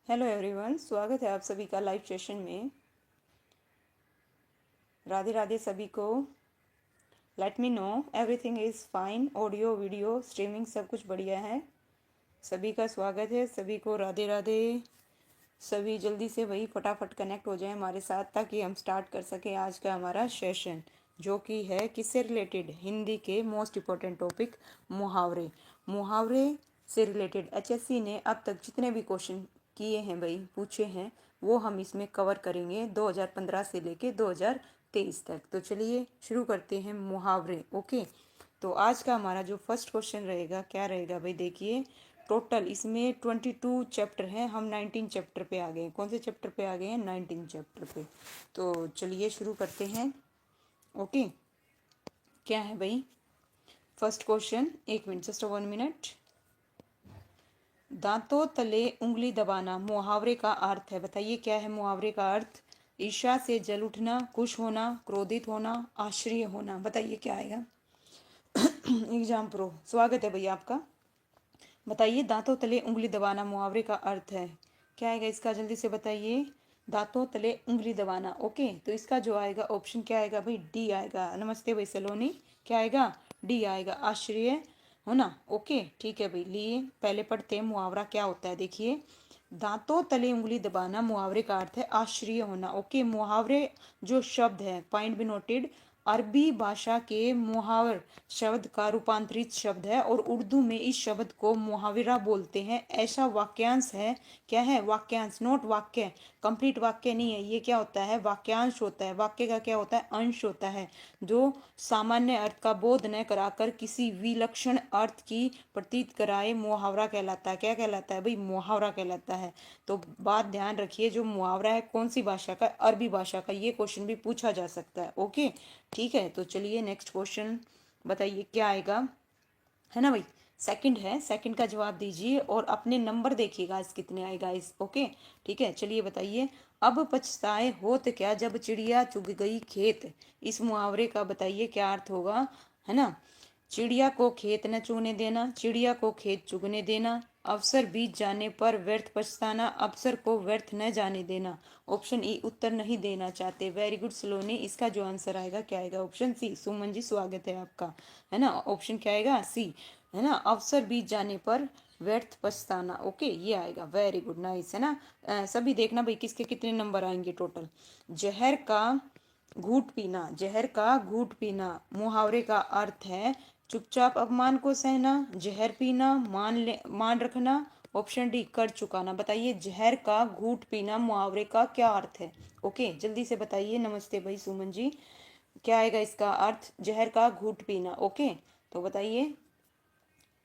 Hello everyone, स्वागत है आप सभी का लाइव सेशन में। राधे राधे सभी को। Let me know everything is fine. Audio video streaming सब कुछ बढ़िया है। सभी का स्वागत है, सभी को राधे राधे। सभी जल्दी से वही फटाफट कनेक्ट हो जाए हमारे साथ ताकि हम स्टार्ट कर सकें आज का हमारा सेशन, जो कि है किससे रिलेटेड, हिंदी के मोस्ट इम्पोर्टेंट टॉपिक मुहावरे। मुहावरे से रिलेटेड एचएससी ने अब तक जितने भी क्वेश्चन किए हैं भाई, पूछे हैं, वो हम इसमें कवर करेंगे 2015 से लेके 2023 तक। तो चलिए शुरू करते हैं मुहावरे। ओके, तो आज का हमारा जो फर्स्ट क्वेश्चन रहेगा क्या रहेगा भाई, देखिए टोटल इसमें 22 चैप्टर हैं, हम 19 चैप्टर पे आ गए हैं। कौन से चैप्टर पे आ गए हैं? 19 चैप्टर पे। तो चलिए शुरू करते हैं। ओके, क्या है भाई फर्स्ट क्वेश्चन? एक मिनट, जस्ट 1 मिनट। दांतों तले उंगली दबाना मुहावरे का अर्थ है। बताइए क्या है मुहावरे का अर्थ? ईर्ष्या से जल उठना, खुश होना, क्रोधित होना, आश्चर्य होना। बताइए क्या आएगा? एग्जाम प्रो, स्वागत है भैया आपका। बताइए दांतों तले उंगली दबाना मुहावरे का अर्थ है, क्या आएगा इसका? जल्दी से बताइए। दांतों तले उंगली दबाना। ओके, तो इसका जो आएगा ऑप्शन क्या आएगा भाई? डी आएगा। नमस्ते भाई सलोनी, क्या आएगा? डी आएगा, आश्चर्य होना। ओके ठीक है भाई, लिए पहले पढ़ते हैं मुहावरा क्या होता है। देखिए, दांतों तले उंगली दबाना मुहावरे का अर्थ है आश्चर्य होना। ओके, मुहावरे जो शब्द है, पॉइंट बी नोटेड, अरबी भाषा के मुहावर शब्द का रूपांतरित शब्द है और उर्दू में इस शब्द को मुहावरा बोलते हैं। ऐसा वाक्यांश है, क्या है? वाक्यांश, नोट वाक्य, कंप्लीट वाक्य नहीं है ये। क्या होता है? वाक्यांश होता है। वाक्य का क्या होता है? अंश होता है, जो सामान्य अर्थ का बोध न कराकर किसी विलक्षण अर्थ की प्रतीत कराए मुहावरा कहलाता है। क्या कहलाता है भाई? मुहावरा कहलाता है। तो बात ध्यान रखिए, जो मुहावरा है कौन सी भाषा का? अरबी भाषा का। ये क्वेश्चन भी पूछा जा सकता है। ओके ठीक है, तो चलिए नेक्स्ट क्वेश्चन बताइए क्या आएगा, है ना भाई? सेकंड है, सेकंड का जवाब दीजिए और अपने नंबर देखिएगा इस कितने आएगा इस। ओके ठीक है, चलिए बताइए। अब पछताए होत क्या जब चिड़िया चुग गई खेत। इस मुहावरे का बताइए क्या अर्थ होगा, है ना? चिड़िया को खेत न चुगने देना, चिड़िया को खेत चुगने देना, अवसर बीत जाने पर व्यर्थ पछताना, अवसर को व्यर्थ न जाने देना। ऑप्शन ई उत्तर नहीं देना चाहते। वेरी गुड सलोनी, इसका जो आंसर आएगा क्या आएगा? Option C. सुमन जी स्वागत है आपका, है ना? ऑप्शन क्या आएगा? सी, है ना? अवसर बीत जाने पर व्यर्थ पछताना। ओके ये आएगा। वेरी गुड, नाइस, है ना? सभी देखना भाई किसके कितने नंबर आएंगे टोटल। जहर का घूट पीना, जहर का घूट पीना मुहावरे का अर्थ है चुपचाप अपमान को सहना, जहर पीना, मान रखना, ऑप्शन डी कर चुकाना। बताइए जहर का घूट पीना मुहावरे का क्या अर्थ है? ओके जल्दी से बताइए। नमस्ते भाई सुमन जी, क्या आएगा इसका अर्थ? जहर का घूट पीना। ओके तो बताइए,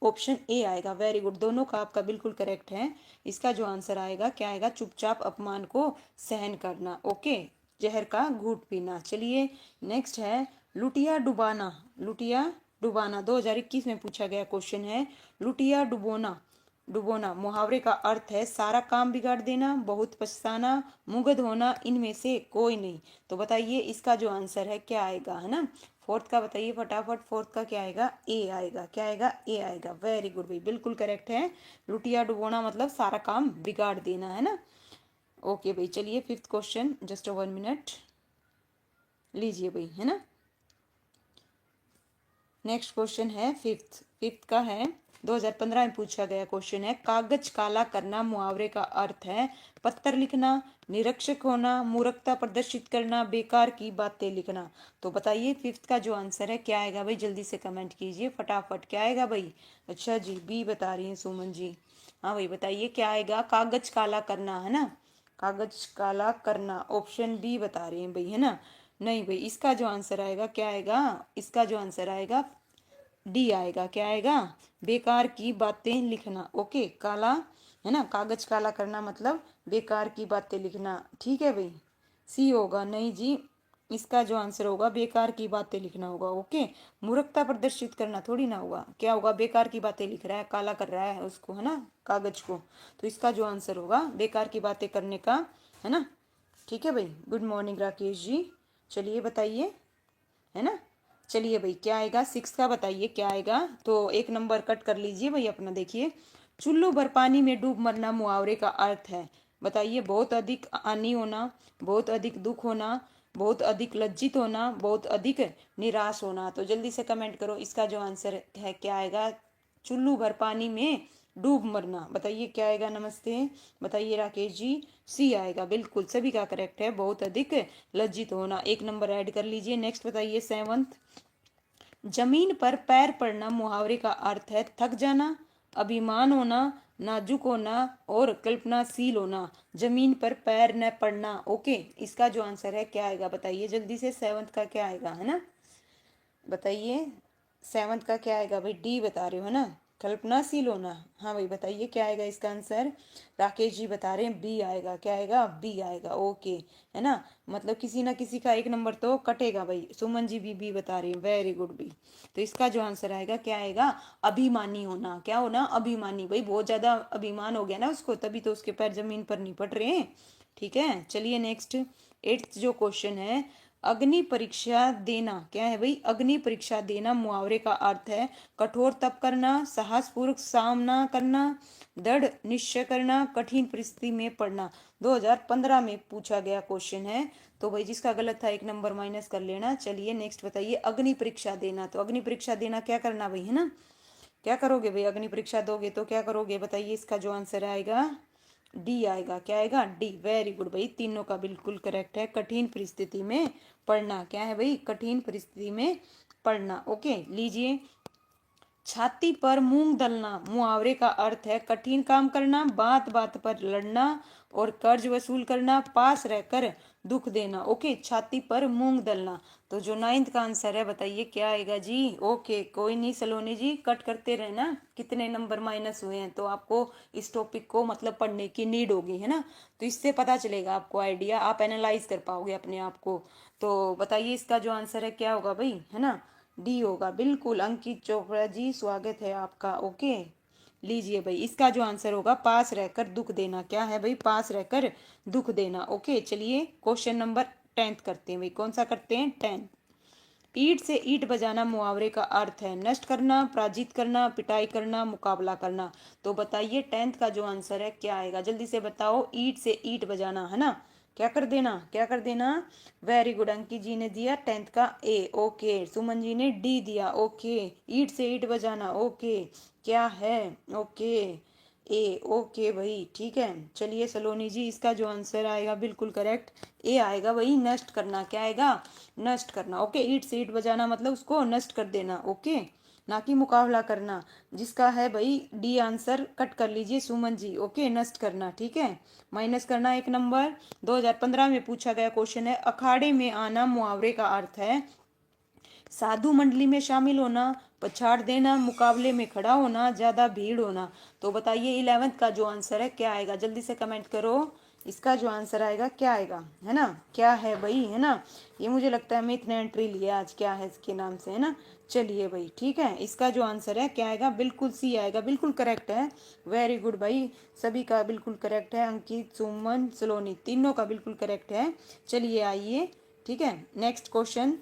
ऑप्शन ए आएगा। वेरी गुड, दोनों का आपका बिल्कुल करेक्ट है। इसका जो आंसर आएगा क्या आएगा? चुपचाप अपमान को सहन करना। ओके, जहर का घूट पीना। चलिए नेक्स्ट है लुटिया डुबाना। लुटिया डुबाना 2021 में पूछा गया क्वेश्चन है। लुटिया डुबोना, डुबोना मुहावरे का अर्थ है सारा काम बिगाड़ देना, बहुत पछताना, मुग्ध होना, इनमें से कोई नहीं। तो बताइए इसका जो आंसर है क्या आएगा, है ना? फोर्थ का बताइए फटाफट। फोर्थ का क्या आएगा? ए आएगा। क्या आएगा? ए आएगा। वेरी गुड भाई, बिल्कुल करेक्ट है। लुटिया डुबोना मतलब सारा काम बिगाड़ देना, है ना? ओके भाई, चलिए फिफ्थ क्वेश्चन, जस्ट 1 मिनट लीजिए भाई, है ना? नेक्स्ट क्वेश्चन है फिफ्थ। फिफ्थ का है 2015 में पूछा गया क्वेश्चन है। कागज काला करना मुहावरे का अर्थ है पत्थर लिखना, निरक्षक होना, मूर्खता प्रदर्शित करना, बेकार की बातें लिखना। तो बताइए फिफ्थ का जो आंसर है क्या आएगा भाई? जल्दी से कमेंट कीजिए फटाफट, क्या आएगा भाई? अच्छा जी, बी बता रही हैं सुमन जी। हाँ भाई बताइए क्या आएगा? कागज काला करना, है ना? कागज काला करना, ऑप्शन बी बता रही हैं भाई, है ना? नहीं भाई, इसका जो आंसर आएगा क्या आएगा? इसका जो आंसर आएगा डी आएगा। क्या आएगा? बेकार की बातें लिखना। ओके, काला, है ना? कागज काला करना मतलब बेकार की बातें लिखना। ठीक है भाई, सी होगा। नहीं जी, इसका जो आंसर होगा बेकार की बातें लिखना होगा। ओके, मूर्खता प्रदर्शित करना थोड़ी ना होगा। क्या होगा? बेकार की बातें लिख रहा है, काला कर रहा है उसको, है ना, कागज को। तो इसका जो आंसर होगा बेकार की बातें करने का, है ना? ठीक है भाई, गुड मॉर्निंग राकेश जी। चलिए बताइए, है ना? चलिए भाई क्या आएगा? सिक्स का बताइए क्या आएगा? तो एक नंबर कट कर लीजिए भाई अपना। देखिए, चुल्लू भर पानी में डूब मरना मुहावरे का अर्थ है। बताइए, बहुत अधिक हानि होना, बहुत अधिक दुख होना, बहुत अधिक लज्जित होना, बहुत अधिक निराश होना। तो जल्दी से कमेंट करो, इसका जो आंसर है क्या आएगा? चुल्लू भर पानी में डूब मरना। बताइए क्या आएगा? नमस्ते, बताइए राकेश जी। सी आएगा, बिल्कुल सभी का करेक्ट है, बहुत अधिक लज्जित होना। एक नंबर ऐड कर लीजिए। नेक्स्ट बताइए 7th। जमीन पर पैर पड़ना मुहावरे का अर्थ है थक जाना, अभिमान होना, नाजुक होना और कल्पनाशील होना। जमीन पर पैर न पड़ना। ओके, इसका जो आंसर है क्या आएगा? बताइए जल्दी से। 7th का क्या आएगा, है ना? बताइए 7th का क्या आएगा भाई? डी बता रहे हो ना, कल्पनाशील होना। हाँ भाई, बताइए क्या आएगा इसका आंसर? राकेश जी बता रहे हैं बी आएगा। क्या आएगा? बी आएगा। ओके, है ना? मतलब किसी ना किसी का एक नंबर तो कटेगा भाई। सुमन जी भी बी बता रही है, वेरी गुड बी। तो इसका जो आंसर आएगा क्या आएगा? अभिमानी होना। क्या होना? अभिमानी। भाई बहुत ज्यादा अभिमान हो गया ना उसको, तभी तो उसके पैर जमीन पर नहीं पड़ रहे हैं। ठीक है, चलिए नेक्स्ट 8th जो क्वेश्चन है, अग्नि परीक्षा देना। क्या है भाई? अग्नि परीक्षा देना मुहावरे का अर्थ है कठोर तप करना, साहसपूर्वक सामना करना, दृढ़ निश्चय करना, कठिन परिस्थिति में पड़ना। 2015 में पूछा गया क्वेश्चन है। तो भाई जिसका गलत था एक नंबर माइनस कर लेना। चलिए नेक्स्ट बताइए, अग्नि परीक्षा देना। तो अग्नि परीक्षा देना क्या करना भाई, है ना? क्या करोगे भाई? अग्नि परीक्षा दोगे तो क्या करोगे? बताइए, इसका जो आंसर आएगा डी आएगा। क्या आएगा? डी। वेरी गुड भाई, तीनों का बिल्कुल करेक्ट है। कठिन परिस्थिति में पढ़ना। क्या है भाई? कठिन परिस्थिति में पढ़ना। ओके, लीजिए। छाती पर मूंग दलना मुहावरे का अर्थ है कठिन काम करना, बात बात पर लड़ना और कर्ज वसूल करना, पास रहकर दुख देना। ओके, छाती पर मूंग दलना। तो जो 9th का आंसर है, बताइए क्या आएगा जी? ओके, कोई नहीं सलोनी जी, कट करते रहना। कितने नंबर माइनस हुए हैं तो आपको इस टॉपिक को मतलब पढ़ने की नीड होगी, है ना? तो इससे पता चलेगा आपको आइडिया, आप एनालाइज कर पाओगे अपने आप को। तो बताइए इसका जो आंसर है क्या होगा भाई, है ना? डी होगा, बिल्कुल। अंकित चोपड़ा जी स्वागत है आपका। ओके, लीजिए भाई, इसका जो आंसर होगा पास रहकर दुख देना। क्या है भाई? पास रहकर दुख देना। ओके, चलिए क्वेश्चन नंबर 10th करते हैं भाई। कौन सा करते हैं? 10th। ईंट से ईंट बजाना मुहावरे का अर्थ है नष्ट करना, पराजित करना, पिटाई करना, मुकाबला करना। तो बताइए 10th का जो आंसर है क्या आएगा? जल्दी से बताओ। ईंट से ईंट बजाना, है ना? क्या कर देना? क्या कर देना? वेरी गुड, अंकित जी ने दिया 10th का ए। ओके, सुमन जी ने डी दिया। ओके, ईंट से ईंट बजाना। ओके, क्या है? ओके, ए। ओके भाई, ठीक है। चलिए सलोनी जी, इसका जो आंसर आएगा बिल्कुल करेक्ट ए आएगा वही, नष्ट करना। क्या आएगा? नष्ट करना। ओके, ईट से ईट बजाना मतलब उसको नष्ट कर देना। ओके, ना कि मुकाबला करना। जिसका है भाई डी आंसर, कट कर लीजिए सुमन जी। ओके, नष्ट करना। ठीक है, माइनस करना एक नंबर। 2015 में पूछा गया क्वेश्चन है अखाड़े में आना मुहावरे का अर्थ है साधु मंडली में शामिल होना, पछाड़ देना, मुकाबले में खड़ा होना, ज्यादा भीड़ होना। तो बताइए 11th का जो आंसर है क्या आएगा? जल्दी से कमेंट करो, इसका जो आंसर आएगा क्या आएगा, है ना? क्या है भाई, है ना? ये मुझे लगता है मैं इतने एंट्री लिया आज, क्या है इसके नाम से, है ना? चलिए भाई, ठीक है। इसका जो आंसर है क्या आएगा? बिल्कुल सी आएगा, बिल्कुल करेक्ट है। वेरी गुड भाई, सभी का बिल्कुल करेक्ट है। अंकित, सुमन, सलोनी, तीनों का बिल्कुल करेक्ट है। चलिए आइए, ठीक है, नेक्स्ट क्वेश्चन।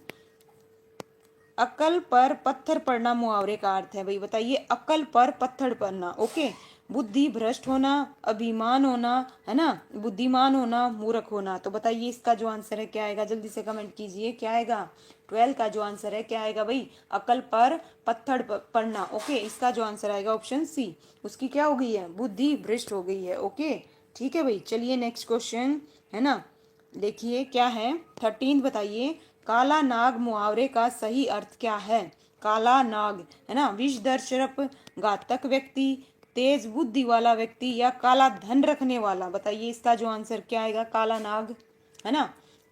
अकल पर पत्थर पड़ना मुहावरे का अर्थ है भाई, बताइए। अकल पर पत्थर पड़ना। ओके, बुद्धि भ्रष्ट होना, अभिमान होना, है ना? बुद्धिमान होना, मूर्ख होना। तो बताइए इसका जो आंसर है क्या आएगा? जल्दी से कमेंट कीजिए, क्या आएगा? 12 का जो आंसर है क्या आएगा भाई? अकल पर पत्थर पड़ना। ओके, इसका जो आंसर आएगा ऑप्शन सी। उसकी क्या हो गई है? बुद्धि भ्रष्ट हो गई है। ओके, ठीक है भाई। चलिए नेक्स्ट क्वेश्चन, है ना? देखिए क्या है, 13 बताइए। काला नाग मुहावरे का सही अर्थ क्या है? काला नाग, है ना? विषधर सर्प, घातक व्यक्ति, तेज बुद्धि वाला व्यक्ति या काला धन रखने वाला। बताइए इसका जो आंसर क्या आएगा? काला नाग, है ना?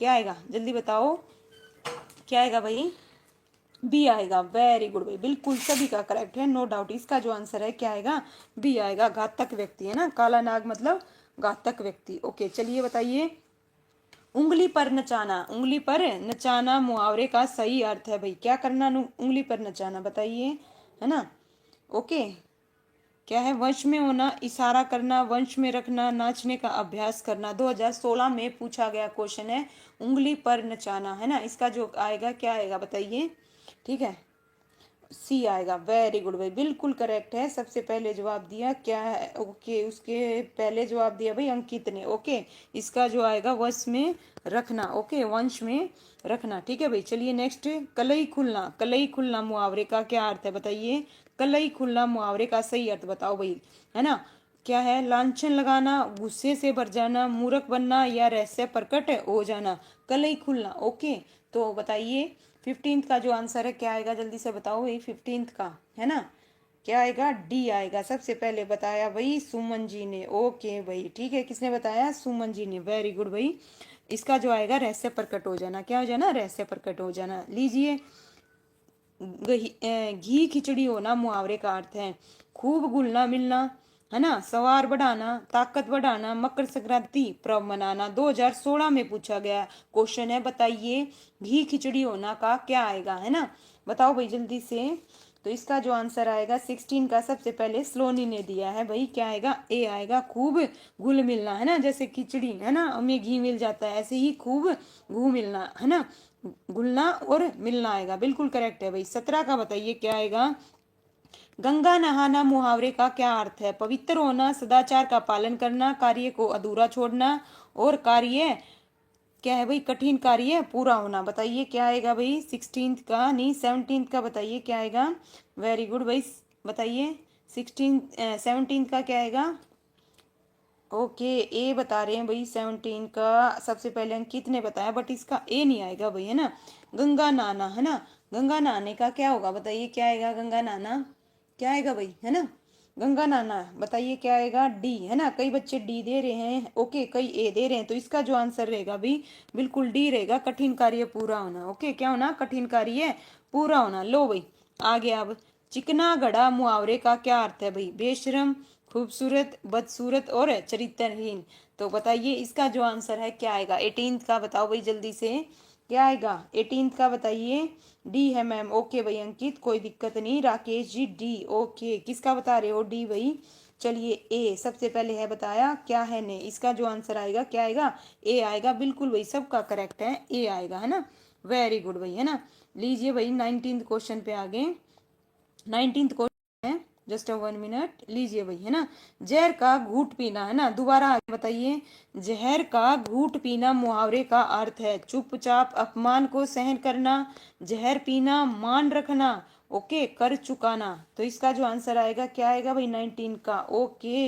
क्या आएगा? जल्दी बताओ, क्या आएगा भाई? बी आएगा। वेरी गुड भाई, बिल्कुल सभी का करेक्ट है, नो डाउट। इसका जो आंसर है क्या आएगा? बी आएगा, घातक व्यक्ति, है ना? काला नाग मतलब घातक व्यक्ति। ओके, चलिए बताइए। उंगली पर नचाना, उंगली पर नचाना मुहावरे का सही अर्थ है भाई। क्या करना? उंगली पर नचाना, बताइए, है ना? ओके, क्या है? वंश में होना, इशारा करना, वंश में रखना, नाचने का अभ्यास करना। 2016 में पूछा गया क्वेश्चन है उंगली पर नचाना, है ना? इसका जो आएगा क्या आएगा? बताइए, ठीक है। सी आएगा। वेरी गुड भाई, बिल्कुल करेक्ट है। सबसे पहले जवाब दिया क्या है, ओके, उसके पहले जवाब दिया भाई अंकित ने। ओके, इसका जो आएगा वंश में रखना। ओके, वंश में रखना। ठीक है भाई, चलिए नेक्स्ट। कलई खुलना, कलई खुलना मुहावरे का क्या अर्थ है बताइए। कलई खुलना मुहावरे का सही अर्थ बताओ भाई, है ना। क्या है, लांछन लगाना, गुस्से से भर जाना, मूर्ख बनना या रहस्य प्रकट हो जाना। कलई खुलना। ओके, तो बताइए 15th का जो आंसर है क्या आएगा, जल्दी से बताओ भाई। 15th का है ना, क्या आएगा, डी आएगा। सबसे पहले बताया भाई सुमन जी ने। ओके भाई, ठीक है, किसने बताया, सुमन जी ने। वेरी गुड भाई, इसका जो आएगा रहस्य प्रकट हो जाना। क्या हो जाना, रहस्य प्रकट हो जाना। लीजिए, घी खिचड़ी होना मुहावरे का अर्थ है खूब घुलना मिलना, है ना, सवार बढ़ाना, ताकत बढ़ाना, मकर संक्रांति पर्व मनाना। 2016 में पूछा गया क्वेश्चन है, बताइए घी खिचड़ी होना का क्या आएगा, है ना। बताओ भाई जल्दी से। तो इसका जो आंसर आएगा 16 का, सबसे पहले स्लोनी ने दिया है भाई, क्या आएगा, ए आएगा। खूब घुल मिलना, है ना, जैसे खिचड़ी है ना, हमें घी मिल जाता है, ऐसे ही खूब घू मिलना, है ना, घुलना और मिलना आएगा। बिल्कुल करेक्ट है भाई। 17 का बताइए क्या आएगा। गंगा नहाना मुहावरे का क्या अर्थ है, पवित्र होना, सदाचार का पालन करना, कार्य को अधूरा छोड़ना, और कार्य क्या है भाई, कठिन कार्य पूरा होना। बताइए क्या आएगा भाई, 16th का नहीं 17th का बताइए क्या आएगा। वेरी गुड भाई, बताइए 17th का क्या आएगा। ओके, ए बता रहे हैं भाई 17 का। सबसे पहले अंकित ने बताया, बट इसका ए नहीं आएगा भाई, है ना। गंगा नहाना, है ना, गंगा नहाने का क्या होगा बताइए क्या आएगा, गंगा नहाना क्या आएगा भाई, है ना। गंगा नहाना बताइए क्या आएगा, डी, है ना। कई बच्चे डी दे रहे हैं, ओके, कई ए दे रहे हैं, तो इसका जो आंसर रहेगा भाई बिल्कुल डी रहेगा, कठिन कार्य पूरा होना। ओके, क्या होना, कठिन कार्य पूरा होना। लो भाई, आ गया अब। चिकना घड़ा मुहावरे का क्या अर्थ है भाई, बेशरम, खूबसूरत, बदसूरत और चरित्रहीन। तो बताइए इसका जो आंसर है क्या आएगा। 18th का बताओ भाई जल्दी से, क्या आएगा 18th का बताइए। डी है मैम। ओके भाई अंकित, कोई दिक्कत नहीं। Rakesh G D. ओके, किसका बता रहे हो, डी भाई। चलिए ए सबसे पहले है बताया, क्या है ने, इसका जो आंसर आएगा क्या आएगा, ए आएगा। बिल्कुल भाई, सबका करेक्ट है, ए आएगा, है ना। वेरी गुड भाई, है ना। लीजिए भाई 19th क्वेश्चन पे आगे। 19th क्वेश्चन है, जस्ट 1 मिनट, लीजिए भाई, है ना। जहर का घूट पीना, है ना, दोबारा आगे बताइए। जहर का घूट पीना मुहावरे का अर्थ है चुपचाप अपमान को सहन करना, जहर पीना, मान रखना, ओके, कर चुकाना। तो इसका जो आंसर आएगा क्या आएगा भाई 19 का। ओके,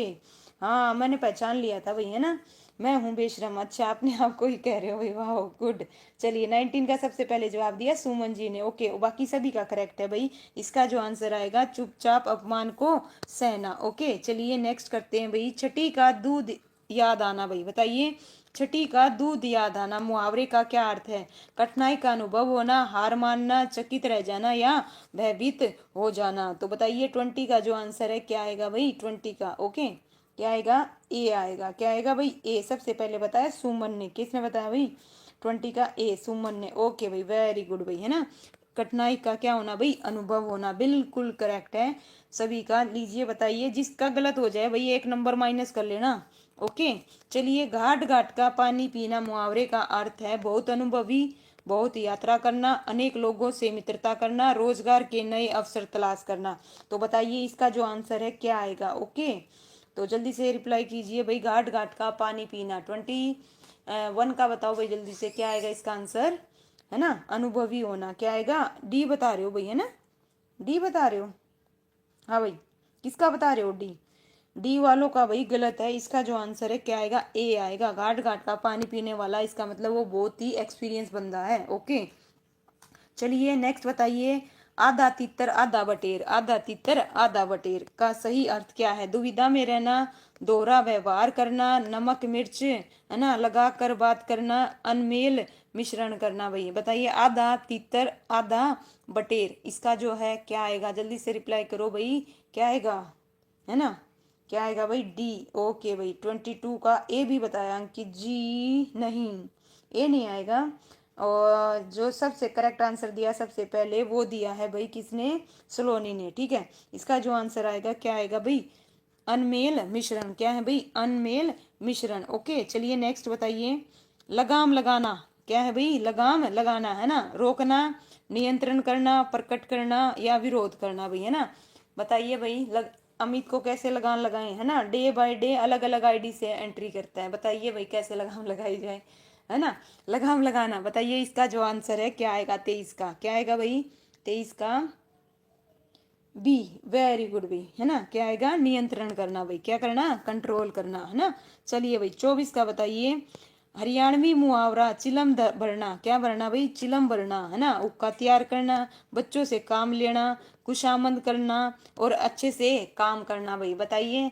हाँ मैंने पहचान लिया था भाई, है ना, मैं हूँ बेशरम। अच्छा, अपने आप को ही कह रहे हो भाई, वाह गुड। चलिए 19 का सबसे पहले जवाब दिया सुमन जी ने। ओके, बाकी सभी का करेक्ट है भाई। इसका जो आंसर आएगा चुपचाप अपमान को सहना। ओके, चलिए नेक्स्ट करते हैं भाई। छठी का दूध याद आना भाई, बताइए छठी का दूध याद आना मुहावरे का क्या अर्थ है, कठिनाई का अनुभव होना, हार मानना, चकित रह जाना या भयभीत हो जाना। तो बताइए 20 का जो आंसर है क्या आएगा भाई, 20 का। ओके, क्या आएगा, ए आएगा। क्या आएगा भाई, ए। सबसे पहले बताया सुमन ने, किसने बताया भाई, 20 का ए, सुमन ने। ओके भाई, वेरी गुड भाई, है ना। कठिनाई का क्या होना भाई, अनुभव होना। बिल्कुल करेक्ट है सभी का। लीजिए बताइए, जिसका गलत हो जाए भाई 1 नंबर माइनस कर लेना। ओके, चलिए, घाट घाट का पानी पीना मुहावरे का अर्थ है बहुत अनुभवी, बहुत यात्रा करना, अनेक लोगों से मित्रता करना, रोजगार के नए अवसर तलाश करना। तो बताइए इसका जो आंसर है क्या आएगा। ओके, तो जल्दी से रिप्लाई कीजिए भाई। घाट घाट का पानी पीना 21 का बताओ भाई जल्दी से, क्या आएगा इसका आंसर, है ना, अनुभवी होना। क्या आएगा, डी बता रहे हो भाई, है ना, डी बता रहे हो। हाँ भाई, किसका बता रहे हो, डी। डी वालों का भाई गलत है। इसका जो आंसर है क्या आएगा, ए आएगा। घाट घाट का पानी पीने वाला, इसका मतलब वो बहुत ही एक्सपीरियंस बंदा है। ओके, चलिए नेक्स्ट बताइए। आधा तितर आधा बटेर, आधा तितर आधा बटेर का सही अर्थ क्या है, दुविधा में रहना, दोहरा व्यवहार करना, नमक मिर्च, है ना, लगा कर बात करना, अनमेल मिश्रण करना। भाई बताइए आधा तितर आधा बटेर, इसका जो है क्या आएगा, जल्दी से रिप्लाई करो भाई, क्या आएगा, है ना, क्या आएगा भाई, डी। ओके भाई, 22 का ए भी बताया अंकित जी, नहीं ए नहीं आएगा। और जो सबसे करेक्ट आंसर दिया सबसे पहले वो दिया है भाई किसने, सलोनी ने। ठीक है, इसका जो आंसर आएगा क्या आएगा भाई, अनमेल मिश्रण। क्या है भाई, अनमेल मिश्रण। ओके, चलिए नेक्स्ट बताइए। लगाम लगाना, क्या है भाई, लगाम लगाना, है ना, रोकना, नियंत्रण करना, प्रकट करना या विरोध करना भाई, है ना। बताइए भाई, अमित को कैसे लगाम लगाए, है ना। डे बाय डे अलग अलग आईडी से एंट्री करता है। बताइए भाई कैसे लगाम लगाई जाए, है ना। लगाम लगाना। बताइए इसका जो आंसर है क्या आएगा 23 का, क्या आएगा भाई 23 का बी। वेरी गुड भाई, है ना। क्या आएगा, नियंत्रण करना भाई, क्या करना, कंट्रोल करना, है ना। चलिए भाई 24 का बताइए। हरियाणवी मुहावरा चिलम भरना, क्या भरना भाई, चिलम भरना, है ना। उपका तैयार करना, बच्चों से काम लेना, खुशामद करना और अच्छे से काम करना भाई। बताइए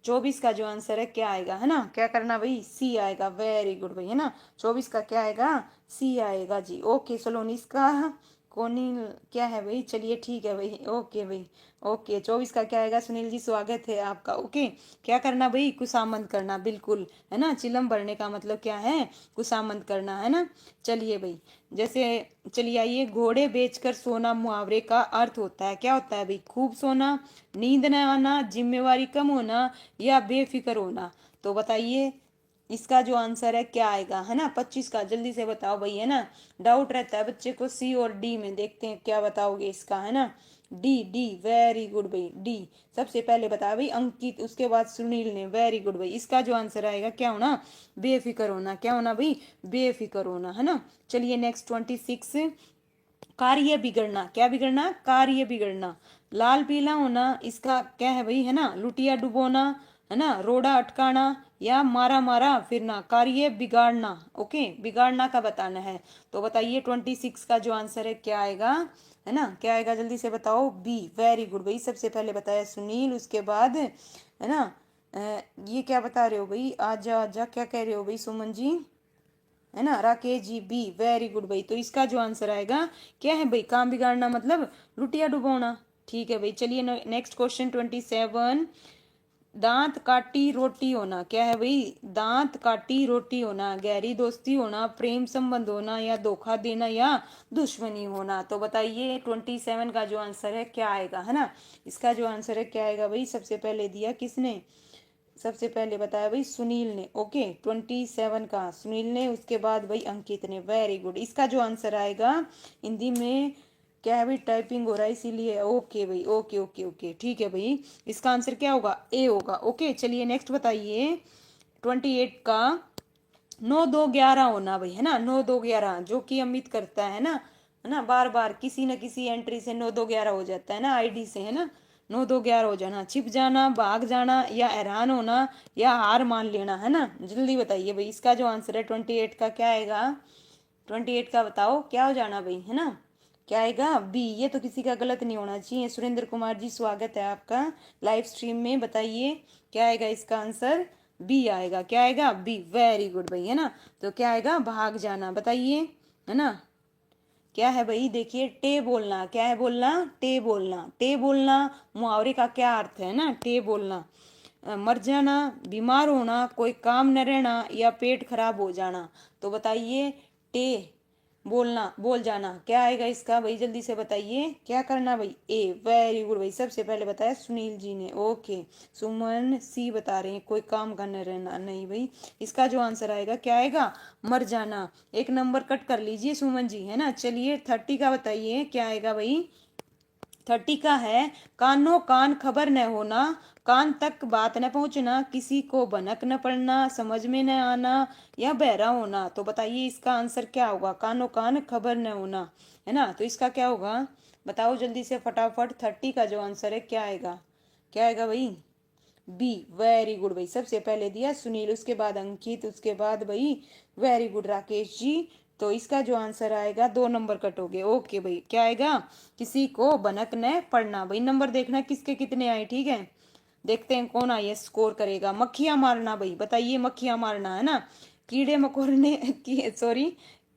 24 का जो आंसर है क्या आएगा, है ना। क्या करना भाई, सी आएगा। वेरी गुड भाई, है ना। 24 का क्या आएगा, सी आएगा जी। ओके सलोनी इसका कोनी क्या है भाई, चलिए ठीक है भाई, ओके भाई। ओके 24 का क्या आएगा, सुनील जी स्वागत है आपका। ओके क्या करना भाई, कुशामंद करना, बिल्कुल, है ना। चिलम भरने का मतलब क्या है, कुशामंद करना, है ना। चलिए भाई, जैसे चलिए आइए, घोड़े बेचकर सोना मुहावरे का अर्थ होता है, क्या होता है भाई, खूब सोना, नींद न आना, जिम्मेवारी कम होना या बेफिक्र होना। तो बताइए इसका जो आंसर है क्या आएगा, है ना। 25 का जल्दी से बताओ भाई, है ना। डाउट रहता है बच्चे को सी और डी में, देखते हैं क्या बताओगे इसका, है ना। डी, डी वेरी गुड भाई, डी सबसे पहले बताया भाई अंकित, उसके बाद सुनील ने। वेरी गुड भाई, इसका जो आंसर आएगा क्या होना, बेफिक्र होना, क्या होना भाई, बेफिक्र होना, है ना। चलिए नेक्स्ट 26, कार्य बिगड़ना, क्या बिगड़ना, कार्य बिगड़ना, लाल पीला होना, इसका क्या है भाई, है ना। लुटिया डुबोना, है ना, रोड़ा अटकाना या मारा मारा फिरना, कार्य बिगाड़ना। ओके बिगाड़ना का बताना है। तो बताइए 26 का जो आंसर है क्या आएगा, है ना। क्या आएगा जल्दी से बताओ, बी। वेरी गुड भाई, सबसे पहले बताया सुनील, उसके बाद है ना ये क्या बता रहे हो भाई, आजा आजा क्या कह रहे हो भाई सुमन जी, है ना। Rakesh ji B. Very good भाई, तो इसका जो आंसर आएगा क्या है भाई, काम बिगाड़ना मतलब लुटिया डुबोना। ठीक है भाई, चलिए नेक्स्ट क्वेश्चन 27, दांत काटी रोटी होना, क्या है भाई, दांत काटी रोटी होना, गहरी दोस्ती होना, प्रेम संबंध होना या धोखा देना या दुश्मनी होना। तो बताइए 27 का जो आंसर है क्या आएगा, है ना। इसका जो आंसर है क्या आएगा भाई, सबसे पहले दिया किसने, सबसे पहले बताया भाई सुनील ने। ओके 27 का सुनील ने, उसके बाद भाई अंकित ने। वेरी गुड, इसका जो आंसर आएगा हिंदी में क्या है भाई, टाइपिंग हो रहा है इसीलिए। ओके भाई, ओके ओके ओके ठीक है भाई, इसका आंसर क्या होगा, ए होगा। ओके चलिए नेक्स्ट बताइए 28 का, 9 2 11 होना भाई, है ना। 9 2 11 जो कि अमित करता है ना, बार बार किसी न किसी एंट्री से 9 2 11 हो जाता है ना, आईडी से, है ना। 9 2 11 हो जाना, छिप जाना, भाग जाना या हैरान होना या हार मान लेना, है ना। जल्दी बताइए भाई, इसका जो आंसर है 28 का क्या आएगा, 28 का बताओ क्या हो जाना भाई, है ना। क्या आएगा, बी। ये तो किसी का गलत नहीं होना चाहिए। सुरेंद्र कुमार जी स्वागत है आपका लाइव स्ट्रीम में। बताइए क्या आएगा इसका आंसर, बी आएगा। क्या आएगा, बी। वेरी गुड भाई, है ना। तो क्या आएगा, भाग जाना। बताइए, है ना। क्या है भाई, देखिए टे बोलना, क्या है बोलना, टे बोलना। टे बोलना मुहावरे का क्या अर्थ है ना, टे बोलना, मर जाना, बीमार होना, कोई काम न रहना या पेट खराब हो जाना। तो बताइए टे बोलना, बोल जाना, क्या आएगा इसका भाई, जल्दी से बताइए क्या करना भाई, ए। वेरी गुड भाई, सबसे पहले बताया सुनील जी ने। ओके सुमन सी बता रहे हैं कोई काम का न रहना, नहीं भाई। इसका जो आंसर आएगा क्या आएगा, मर जाना। एक नंबर कट कर लीजिए सुमन जी, है ना। चलिए 30 का बताइए क्या आएगा भाई, 30 का है, कानो कान खबर न होना, कान तक बात न पहुंचना, किसी को भनक न पड़ना, समझ में न आना या बहरा होना। तो बताइए इसका आंसर क्या होगा, कानो कान खबर न होना, है ना। तो इसका क्या होगा, बताओ जल्दी से फटाफट। 30 का जो आंसर है क्या आएगा, क्या आएगा भाई, बी। वेरी गुड भाई, सबसे पहले दिया सुनील, उसके बाद अंकित, उसके बाद भाई वेरी गुड राकेश जी। तो इसका जो आंसर आएगा 2 नंबर कटोगे। ओके भाई, क्या आएगा, किसी को भनक न पड़ना। भाई नंबर देखना किसके कितने आए, ठीक है। देखते हैं कौन आई स्कोर करेगा। मक्खियां मारना भाई, बताइए मक्खियां मारना, है ना। कीड़े मकोड़ने की सॉरी,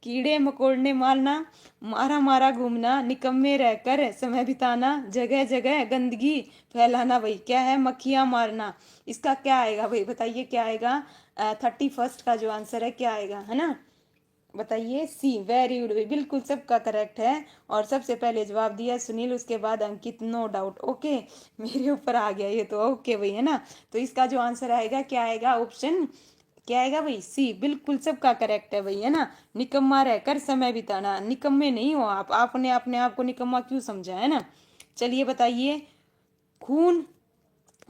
कीड़े मकोड़ने मारना, मारा मारा घूमना, निकम्मे रहकर समय बिताना, जगह जगह गंदगी फैलाना। भाई क्या है, मक्खियां मारना। इसका क्या आएगा भाई, बताइए क्या आएगा। 31 का जो आंसर है क्या आएगा, है ना। बताइए सी। वेरी गुड भाई, बिल्कुल सबका करेक्ट है। और सबसे पहले जवाब दिया सुनील, उसके बाद अंकित, नो डाउट। ओके मेरे ऊपर आ गया ये तो। ओके भाई, है ना। तो इसका जो आंसर आएगा क्या आएगा, ऑप्शन क्या आएगा भाई? सी, बिल्कुल सबका करेक्ट है भाई, है ना। निकम्मा रहकर समय बिताना, निकम्मे नहीं हो आप, आपने अपने आप को निकम्मा क्यों समझा, है ना। चलिए बताइए, खून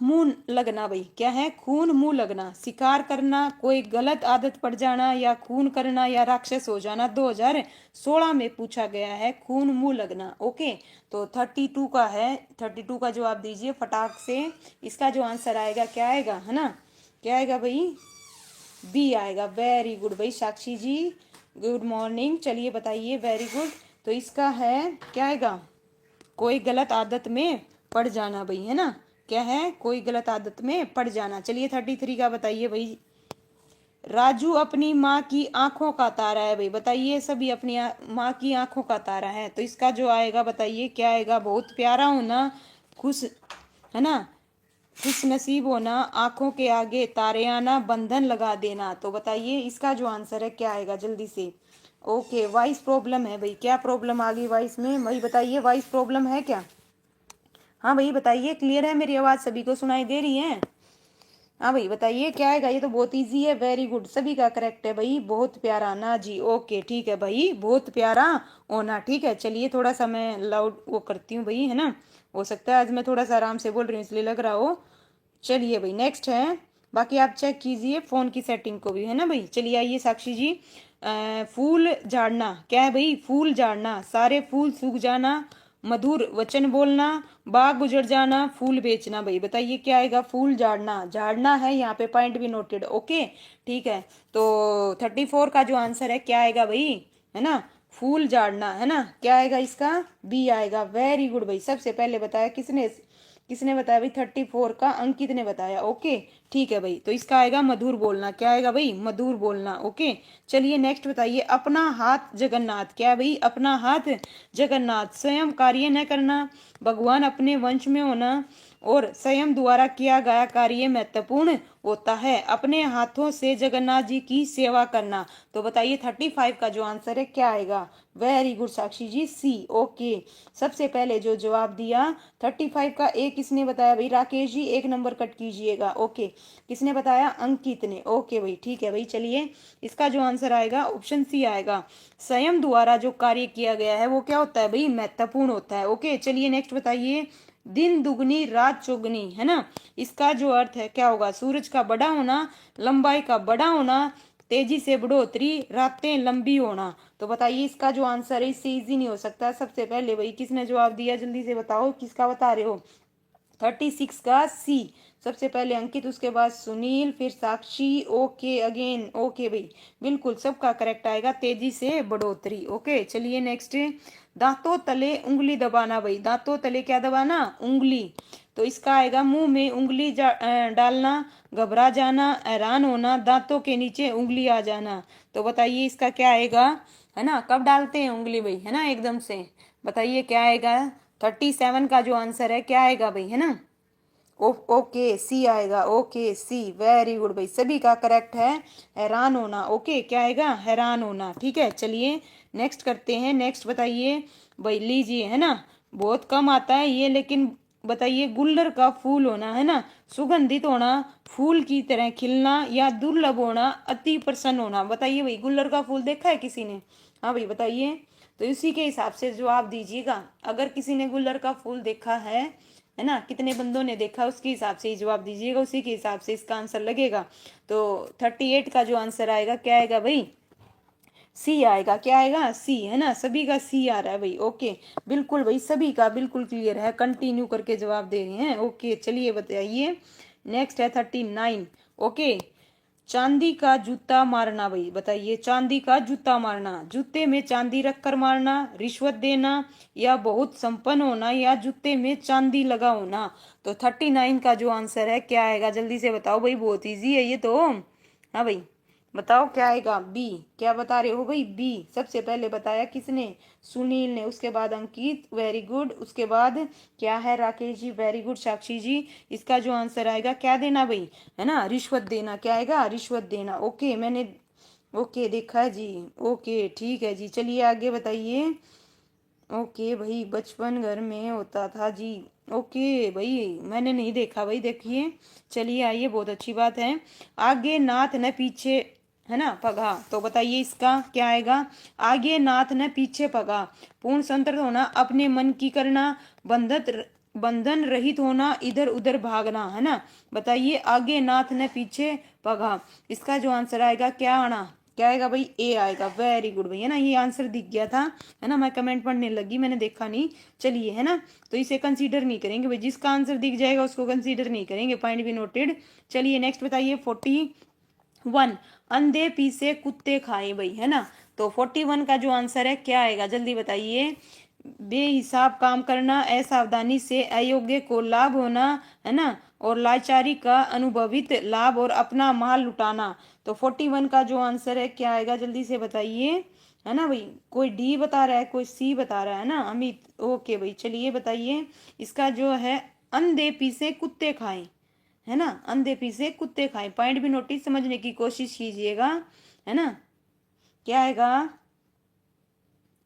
मुंह लगना भाई, क्या है? खून मुंह लगना, शिकार करना, कोई गलत आदत पड़ जाना, या खून करना, या राक्षस हो जाना। 2016 में पूछा गया है खून मुंह लगना। ओके, तो 32 का है, 32 का जवाब दीजिए फटाक से। इसका जो आंसर आएगा क्या आएगा, है ना, क्या आएगा भाई? बी आएगा। वेरी गुड भाई साक्षी जी, गुड मॉर्निंग। चलिए बताइए, वेरी गुड। तो इसका है क्या आएगा? कोई गलत आदत में पड़ जाना भाई, है ना। क्या है? कोई गलत आदत में पड़ जाना। चलिए 33 का बताइए भाई। राजू अपनी माँ की आंखों का तारा है भाई, बताइए सभी अपनी माँ की आंखों का तारा है, तो इसका जो आएगा बताइए क्या आएगा? बहुत प्यारा होना, खुश, है ना, खुश नसीब होना, आंखों के आगे तारे आना, बंधन लगा देना। तो बताइए इसका जो आंसर है क्या आएगा, जल्दी से। ओके, वॉइस प्रॉब्लम है भाई, क्या प्रॉब्लम आ गई वॉइस में भाई? बताइए, वॉइस प्रॉब्लम है क्या? हाँ भाई बताइए, क्लियर है मेरी आवाज़, सभी को सुनाई दे रही है? हाँ भाई बताइए क्या आएगा? ये तो बहुत इजी है, वेरी गुड, सभी का करेक्ट है भाई, बहुत प्यारा ना जी। ओके ठीक है भाई, बहुत प्यारा होना, ठीक है। चलिए थोड़ा सा मैं लाउड वो करती हूँ भाई, है ना, हो सकता है आज मैं थोड़ा सा आराम से बोल रही हूँ इसलिए लग रहा हो। चलिए भाई नेक्स्ट है, बाकी आप चेक कीजिए फोन की सेटिंग को भी, है ना भाई। चलिए आइए साक्षी जी, फूल झाड़ना, क्या है भाई? फूल झाड़ना, सारे फूल सूख जाना, मधुर वचन बोलना, बाग गुजर जाना, फूल बेचना। भाई बताइए क्या आएगा? फूल झाड़ना, झाड़ना है यहाँ पे, पॉइंट भी नोटेड। ओके ठीक है, तो 34 का जो आंसर है क्या आएगा भाई, है ना, फूल झाड़ना, है ना। क्या आएगा इसका? बी आएगा। वेरी गुड भाई, सबसे पहले बताया किसने? किसने बताया भाई? 34 का अंकित ने बताया। ओके ठीक है भाई, तो इसका आएगा मधुर बोलना, क्या आएगा भाई? मधुर बोलना। ओके चलिए नेक्स्ट बताइए, अपना हाथ जगन्नाथ, क्या है भाई? अपना हाथ जगन्नाथ, स्वयं कार्य न करना, भगवान अपने वंश में होना, और स्वयं द्वारा किया गया कार्य महत्वपूर्ण होता है, अपने हाथों से जगन्नाथ जी की सेवा करना। तो बताइए 35 का जो आंसर है क्या आएगा? वेरी गुड साक्षी जी, सी। ओके, सबसे पहले जो जवाब दिया 35 का, एक किसने बताया भाई? राकेश जी, एक नंबर कट कीजिएगा। ओके, किसने बताया? अंकित ने। ओके भाई ठीक है भाई, चलिए इसका जो आंसर आएगा ऑप्शन सी आएगा, स्वयं द्वारा जो कार्य किया गया है वो क्या होता है भाई? महत्वपूर्ण होता है। ओके चलिए नेक्स्ट बताइए, दिन दुगनी रात चौगनी, है ना, इसका जो अर्थ है क्या होगा? सूरज का बड़ा होना, लंबाई का बड़ा होना, तेजी से बढ़ोतरी, रातें लंबी होना। तो बताइए इसका जो आंसर है, इससे इजी नहीं हो सकता। सबसे पहले भाई किसने जवाब दिया, जल्दी से बताओ किसका बता रहे हो? 36 का सी, सबसे पहले अंकित, उसके बाद सुनील, फिर साक्षी। ओके अगेन, ओके भाई, बिल्कुल सबका करेक्ट आएगा, तेजी से बढ़ोतरी। ओके चलिए नेक्स्ट, दांतों तले उंगली दबाना भाई, दांतों तले क्या दबाना? उंगली। तो इसका आएगा मुंह में उंगली डालना, घबरा जाना, हैरान होना, दांतों के नीचे उंगली आ जाना। तो बताइए इसका क्या आएगा, है ना, कब डालते हैं उंगली भाई, है ना, एकदम से। बताइए क्या आएगा? 37 का जो आंसर है क्या आएगा भाई, है ना। ओके सी आएगा। ओके सी, वेरी गुड भाई, सभी का करेक्ट है, हैरान होना। ओके क्या आएगा? हैरान होना। ठीक है चलिए नेक्स्ट करते हैं, नेक्स्ट बताइए भाई, लीजिए, है ना, बहुत कम आता है ये, लेकिन बताइए, गुल्लर का फूल होना, है ना, सुगंधित होना, फूल की तरह खिलना, या दुर्लभ होना, अति प्रसन्न होना। बताइए भाई, गुल्लर का फूल देखा है किसी ने? हाँ भाई बताइए, तो इसी के हिसाब से जवाब दीजिएगा, अगर किसी ने गुल्लर का फूल देखा है ना, कितने बंदों ने देखा, उसके हिसाब से ही जवाब दीजिएगा, उसी के हिसाब से इसका आंसर लगेगा। तो 38 का जो आंसर आएगा क्या आएगा भाई? सी आएगा। क्या आएगा? सी, है ना, सभी का सी आ रहा है भाई। ओके बिल्कुल भाई, सभी का बिल्कुल क्लियर है, कंटिन्यू करके जवाब दे रहे हैं। ओके चलिए बताइए, नेक्स्ट है 39। ओके, चांदी का जूता मारना भाई, बताइए चांदी का जूता मारना, जूते में चांदी रखकर मारना, रिश्वत देना, या बहुत संपन्न होना, या जूते में चांदी लगा होना। तो 39 का जो आंसर है क्या आएगा, जल्दी से बताओ भाई, बहुत इजी है ये तो। हाँ भाई बताओ क्या आएगा? बी। क्या बता रहे हो भाई? बी, सबसे पहले बताया किसने? सुनील ने, उसके बाद अंकित, वेरी गुड, उसके बाद क्या है? राकेश जी, वेरी गुड, साक्षी जी। इसका जो आंसर आएगा क्या देना भाई, है ना, रिश्वत देना। क्या आएगा? रिश्वत देना। ओके मैंने, ओके देखा है जी। ओके ठीक है जी, चलिए आगे बताइए। ओके भाई, बचपन घर में होता था जी, ओके भाई, मैंने नहीं देखा भाई, देखिए। चलिए आइए, बहुत अच्छी बात है। आगे नाथ न पीछे, है ना, पगा। तो बताइए इसका क्या आएगा। आगे नाथ न पीछे पगा, पूर्ण संतत होना, अपने मन की करना, बंधन बंधन रहित होना, इधर उधर भागना, है ना। बताइए आगे नाथ न पीछे पगा, इसका जो आंसर आएगा क्या आना, क्या आएगा भाई, ए आएगा। वेरी गुड भैया ना, ये आंसर दिख गया था, है ना। मैं कमेंट पढ़ने लगी, मैंने देखा नहीं। चलिए, है ना, तो इसे कंसीडर नहीं करेंगे भाई, जिसका आंसर दिख जाएगा उसको कंसीडर नहीं करेंगे, पॉइंट भी नोटेड। चलिए नेक्स्ट बताइए 41। अंधे पीसे कुत्ते खाए भाई, है ना। तो 41 का जो आंसर है क्या आएगा, जल्दी बताइए। बेहिसाब काम करना, असावधानी से अयोग्य को लाभ होना, है ना, और लाचारी का अनुभवित लाभ, और अपना माल लुटाना। तो 41 का जो आंसर है क्या आएगा, जल्दी से बताइए, है ना भाई। कोई डी बता रहा है, कोई सी बता रहा है ना, अमित। ओके भाई, चलिए बताइए इसका जो है, अंधे पीसे कुत्ते खाए, है ना, अंधे पीसे कुत्ते खाए। पॉइंट भी नोटिस समझने की कोशिश कीजिएगा, है ना। क्या आएगा,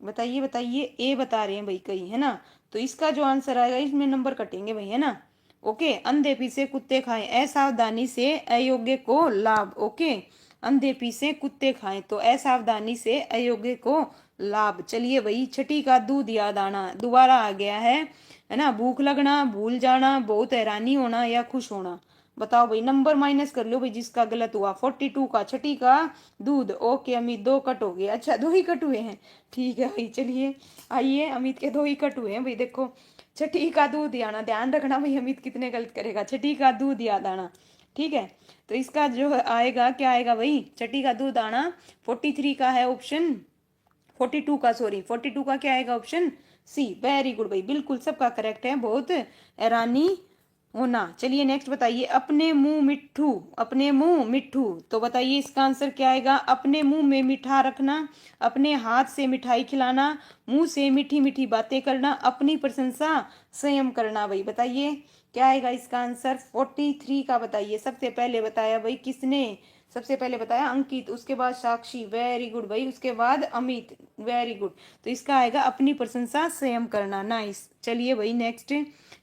बताइए बताइए, ए बता रहे हैं भाई कई, है ना। तो इसका जो आंसर आएगा, इसमें नंबर कटेंगे भाई, है ना। ओके, अंधे पीसे कुत्ते खाएं, असावधानी से अयोग्य को लाभ। ओके, अंधे पीसे कुत्ते खाएं, तो असावधानी से अयोग्य को लाभ। चलिए भाई, छठी का दूध याद आना दोबारा आ गया है ना। भूख लगना, भूल जाना, बहुत हैरानी होना, या खुश होना। बताओ भाई, नंबर माइनस कर लो भाई जिसका गलत हुआ। 42 का छठी का दूध। ओके अमित, दो कट हो गए, अच्छा दो ही कट हुए हैं, ठीक है भाई। चलिए आइए, अमित के दो ही कट हुए हैं भाई, देखो। छठी का दूध आना, ध्यान रखना भाई, अमित कितने गलत करेगा। छठी का दूध याद आना, ठीक है। तो इसका जो आएगा क्या आएगा भाई, छठी का दूध आना। 43 का है ऑप्शन, 42 का, सॉरी 42 का क्या आएगा, ऑप्शन सी। वेरी गुड भाई, बिल्कुल सबका करेक्ट है, बहुत हैरानी होना। चलिए नेक्स्ट बताइए, अपने मुंह मिट्ठू, अपने मुंह मिट्ठू। तो बताइए इसका आंसर क्या आएगा। अपने मुंह में मिठा रखना, अपने हाथ से मिठाई खिलाना, मुंह से मीठी मीठी बातें करना, अपनी प्रशंसा स्वयं करना भाई। बताइए क्या आएगा इसका आंसर। 43 का बताइए, सबसे पहले बताया भाई किसने, सबसे पहले बताया अंकित, उसके बाद साक्षी, वेरी गुड भाई, उसके बाद अमित, वेरी गुड। तो इसका आएगा अपनी प्रशंसा स्वयं करना, नाइस। चलिए भाई नेक्स्ट,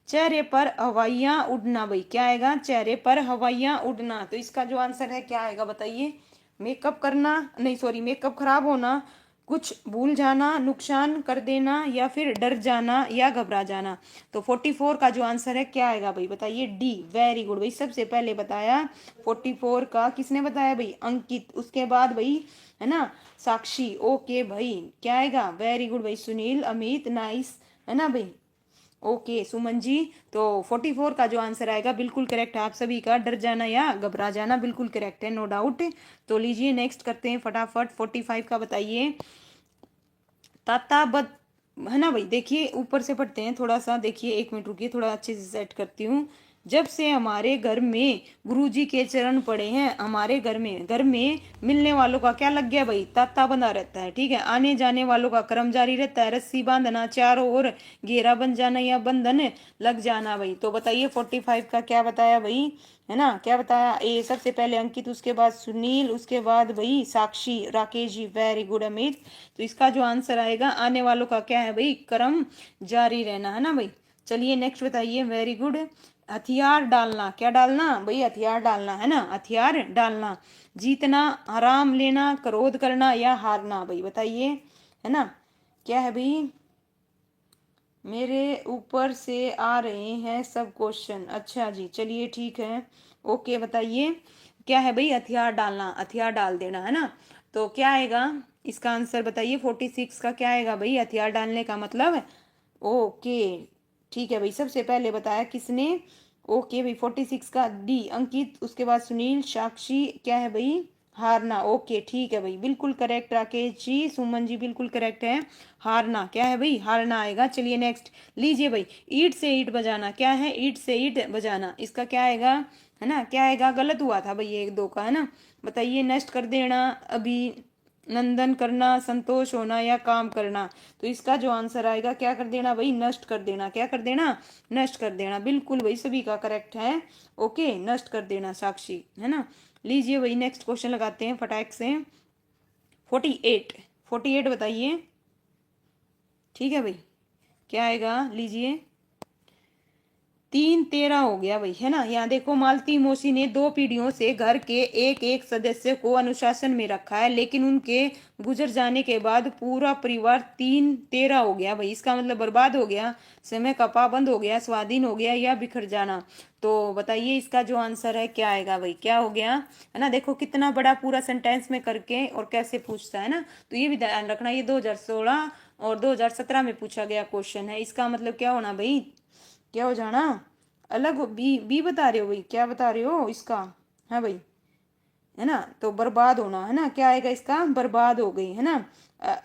चेहरे पर हवाइयां उड़ना भाई, क्या आएगा, चेहरे पर हवाइयां उड़ना। तो इसका जो आंसर है क्या आएगा, बताइए। मेकअप करना, नहीं सॉरी, मेकअप खराब होना, कुछ भूल जाना, नुकसान कर देना, या फिर डर जाना या घबरा जाना। तो 44 का जो आंसर है क्या आएगा भाई, बताइए डी। वेरी गुड भाई, सबसे पहले बताया 44 का किसने बताया भाई, अंकित, उसके बाद भाई, है ना, साक्षी। ओके भाई, क्या आएगा, वेरी गुड भाई, सुनील, अमित, नाइस, है ना भाई। ओके सुमन जी, तो 44 का जो आंसर आएगा बिल्कुल करेक्ट है आप सभी का, डर जाना या घबरा जाना, बिल्कुल करेक्ट है, नो डाउट। तो लीजिए नेक्स्ट करते हैं फटाफट, 45 का बताइए। ताता बद, है ना भाई, देखिए ऊपर से पढ़ते हैं थोड़ा सा, देखिए एक मिनट रुकिए, थोड़ा अच्छे से सेट करती हूँ। जब से हमारे घर में गुरुजी के चरण पड़े हैं, हमारे घर में मिलने वालों का क्या लग गया भाई, तांता बंधा रहता है, ठीक है। आने जाने वालों का क्रम जारी रहता है, रस्सी बांधना, चारों ओर घेरा बन जाना या बंधन लग जाना भाई। तो बताइए 45 का क्या बताया भाई, है ना, क्या बताया, ए सबसे पहले अंकित, उसके बाद सुनील, उसके बाद भाई साक्षी, राकेश जी, वेरी गुड अमित। तो इसका जो आंसर आएगा, आने वालों का क्या है भाई, क्रम जारी रहना, है ना भाई। चलिए नेक्स्ट बताइए, वेरी गुड। हथियार डालना, क्या डालना भाई, हथियार डालना, है ना, हथियार डालना। जीतना, आराम लेना, क्रोध करना या हारना भाई। बताइए, है ना, क्या है भाई। मेरे ऊपर से आ रहे हैं सब क्वेश्चन, अच्छा जी, चलिए ठीक है। ओके बताइए क्या है भाई, हथियार डालना, हथियार डाल देना, है ना। तो क्या आएगा इसका आंसर, बताइए 46 का क्या आएगा भाई, हथियार डालने का मतलब। ओके ठीक है भाई, सबसे पहले बताया किसने। ओके भाई 46 का डी अंकित, उसके बाद सुनील, साक्षी, क्या है भाई, हारना। ओके ठीक है भाई, बिल्कुल करेक्ट राकेश जी, सुमन जी बिल्कुल करेक्ट है, हारना, क्या है भाई, हारना आएगा। चलिए नेक्स्ट लीजिए भाई, ईंट से ईंट बजाना, क्या है, ईंट से ईंट बजाना, इसका क्या आएगा, है ना, क्या आएगा, गलत हुआ था भाई एक दो का, है ना। बताइए, नष्ट कर देना, अभी नंदन करना, संतोष होना या काम करना। तो इसका जो आंसर आएगा, क्या कर देना भाई, नष्ट कर देना, क्या कर देना, नष्ट कर देना, बिल्कुल भाई सभी का करेक्ट है। ओके, नष्ट कर देना साक्षी, है ना। लीजिए भाई नेक्स्ट क्वेश्चन लगाते हैं फटाक से, 48, 48 बताइए, ठीक है भाई, क्या आएगा लीजिए। 3-13 हो गया भाई, है ना। यहाँ देखो, मालती मौसी ने 2 पीढ़ियों से घर के एक एक सदस्य को अनुशासन में रखा है, लेकिन उनके गुजर जाने के बाद पूरा परिवार 3-13 हो गया भाई। इसका मतलब बर्बाद हो गया, समय का पाबंद हो गया, स्वाधीन हो गया, या बिखर जाना। तो बताइए इसका जो आंसर है क्या आएगा भाई, क्या हो गया, है ना। देखो कितना बड़ा पूरा सेंटेंस में करके और कैसे पूछता है ना। तो ये भी ध्यान रखना, ये 2016 और 2017 में पूछा गया क्वेश्चन है। इसका मतलब क्या होना भाई, क्या हो जाना, अलग बी बी बता रहे हो भाई, क्या बता रहे हो इसका, है भाई, है ना। तो बर्बाद होना, है ना, क्या आएगा इसका, बर्बाद हो गई, है ना।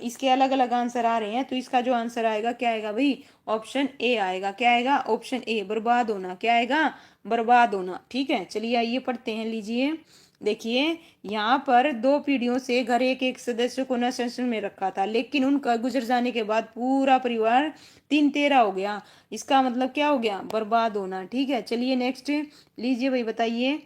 इसके अलग अलग आंसर आ रहे हैं, तो इसका जो आंसर आएगा क्या आएगा भाई, ऑप्शन ए आएगा। क्या आएगा, ऑप्शन ए, बर्बाद होना। क्या आएगा, बर्बाद होना। ठीक है, चलिए आइए पढ़ते हैं, लीजिए। देखिए, यहाँ पर 2 पीढ़ियों से घर एक एक सदस्य को अनुशासन में रखा था, लेकिन उनका गुजर जाने के बाद पूरा परिवार 3-13 हो गया। इसका मतलब क्या हो गया, बर्बाद होना। ठीक है, चलिए नेक्स्ट लीजिए भाई, बताइए।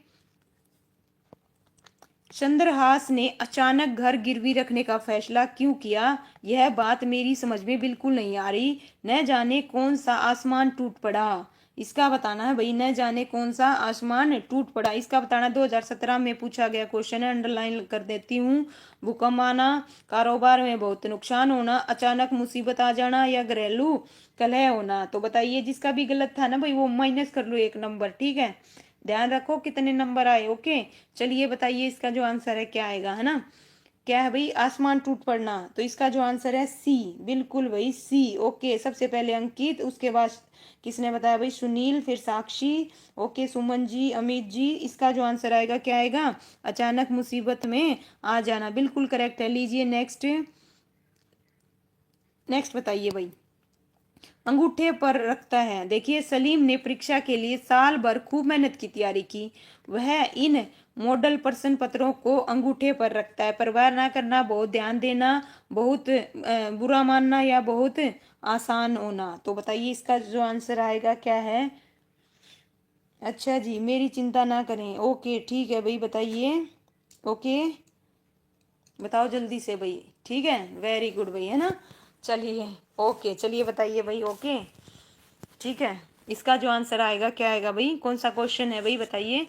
चंद्रहास ने अचानक घर गिरवी रखने का फैसला क्यों किया, यह बात मेरी समझ में बिल्कुल नहीं आ रही। न जाने कौन सा आसमान टूट पड़ा, इसका बताना है भाई। न जाने कौन सा आसमान टूट पड़ा, इसका बताना। 2017 में पूछा गया क्वेश्चन है, अंडरलाइन कर देती हूँ। भूकंप आना, कारोबार में बहुत नुकसान होना, अचानक मुसीबत आ जाना, या घरेलू कलह होना। तो बताइए, जिसका भी गलत था ना भाई, वो माइनस कर लो 1 नंबर। ठीक है, ध्यान रखो कितने नंबर आए। ओके, चलिए बताइए इसका जो आंसर है क्या आएगा, है ना। क्या है भाई, आसमान टूट पड़ना। तो इसका जो आंसर है सी, बिल्कुल भाई सी। ओके, सबसे पहले अंकित, उसके बाद किसने बताया भाई, सुनील, फिर साक्षी, ओके, सुमन जी, अमित जी। इसका जो आंसर आएगा क्या आएगा, अचानक मुसीबत में आ जाना, बिल्कुल करेक्ट है। लीजिए नेक्स्ट, नेक्स्ट बताइए भाई। अंगूठे पर रखता है। देखिए, सलीम ने परीक्षा के लिए साल भर खूब मेहनत की तैयारी की। वह इन मॉडल प्रश्न पत्रों को अंगूठे पर रखता है। परवाह ना करना, बहुत ध्यान देना, बहुत बुरा मानना, या बहुत आसान होना। तो बताइए इसका जो आंसर आएगा क्या है। अच्छा जी, मेरी चिंता ना करें। ओके, ठीक है भाई, बताइए। ओके, बताओ जल्दी से भाई। ठीक है, वेरी गुड भाई, है ना। चलिए, ओके, चलिए बताइए भाई। ओके, ठीक है, इसका जो आंसर आएगा क्या आएगा भाई, कौन सा क्वेश्चन है भाई, बताइए।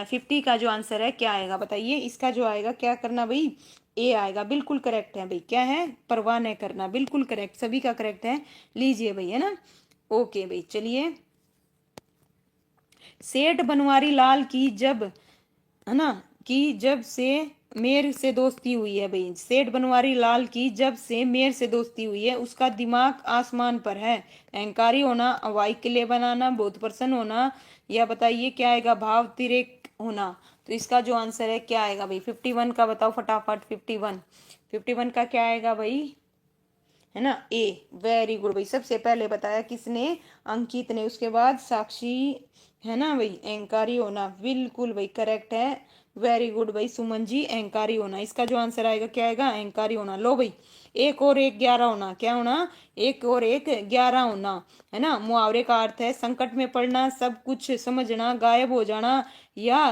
50 का जो आंसर है क्या आएगा, बताइए। इसका जो आएगा क्या करना भाई, ए आएगा, बिल्कुल करेक्ट है भाई। क्या है, परवाह नहीं करना, बिल्कुल करेक्ट, सभी का करेक्ट है। लीजिए भाई, है ना। ओके भाई, चलिए। सेठ बनवारी लाल की जब, है ना, कि जब से मेयर से दोस्ती हुई है भाई। सेठ बनवारी लाल की जब से मेयर से दोस्ती हुई है, उसका दिमाग आसमान पर है। अहंकारी होना, हवाई किले बनाना, बहुत प्रसन्न होना, या बताइए क्या आएगा, भाव तिरेक होना। तो इसका जो आंसर है क्या आएगा भाई, 51 का बताओ फटाफट। 51 का क्या आएगा भाई, है ना, ए, वेरी गुड भाई। सबसे पहले बताया किसने, अंकित ने, उसके बाद साक्षी, है ना भाई, अहंकारी होना, बिल्कुल भाई करेक्ट है। वेरी गुड भाई सुमन जी, अहंकारी होना। इसका जो आंसर आएगा क्या आएगा, अहंकारी होना। लो भाई, 1 और 1 11 होना। क्या होना, 1 और 1 11 होना, है ना। मुहावरे का अर्थ है संकट में पड़ना, सब कुछ समझना, गायब हो जाना, या,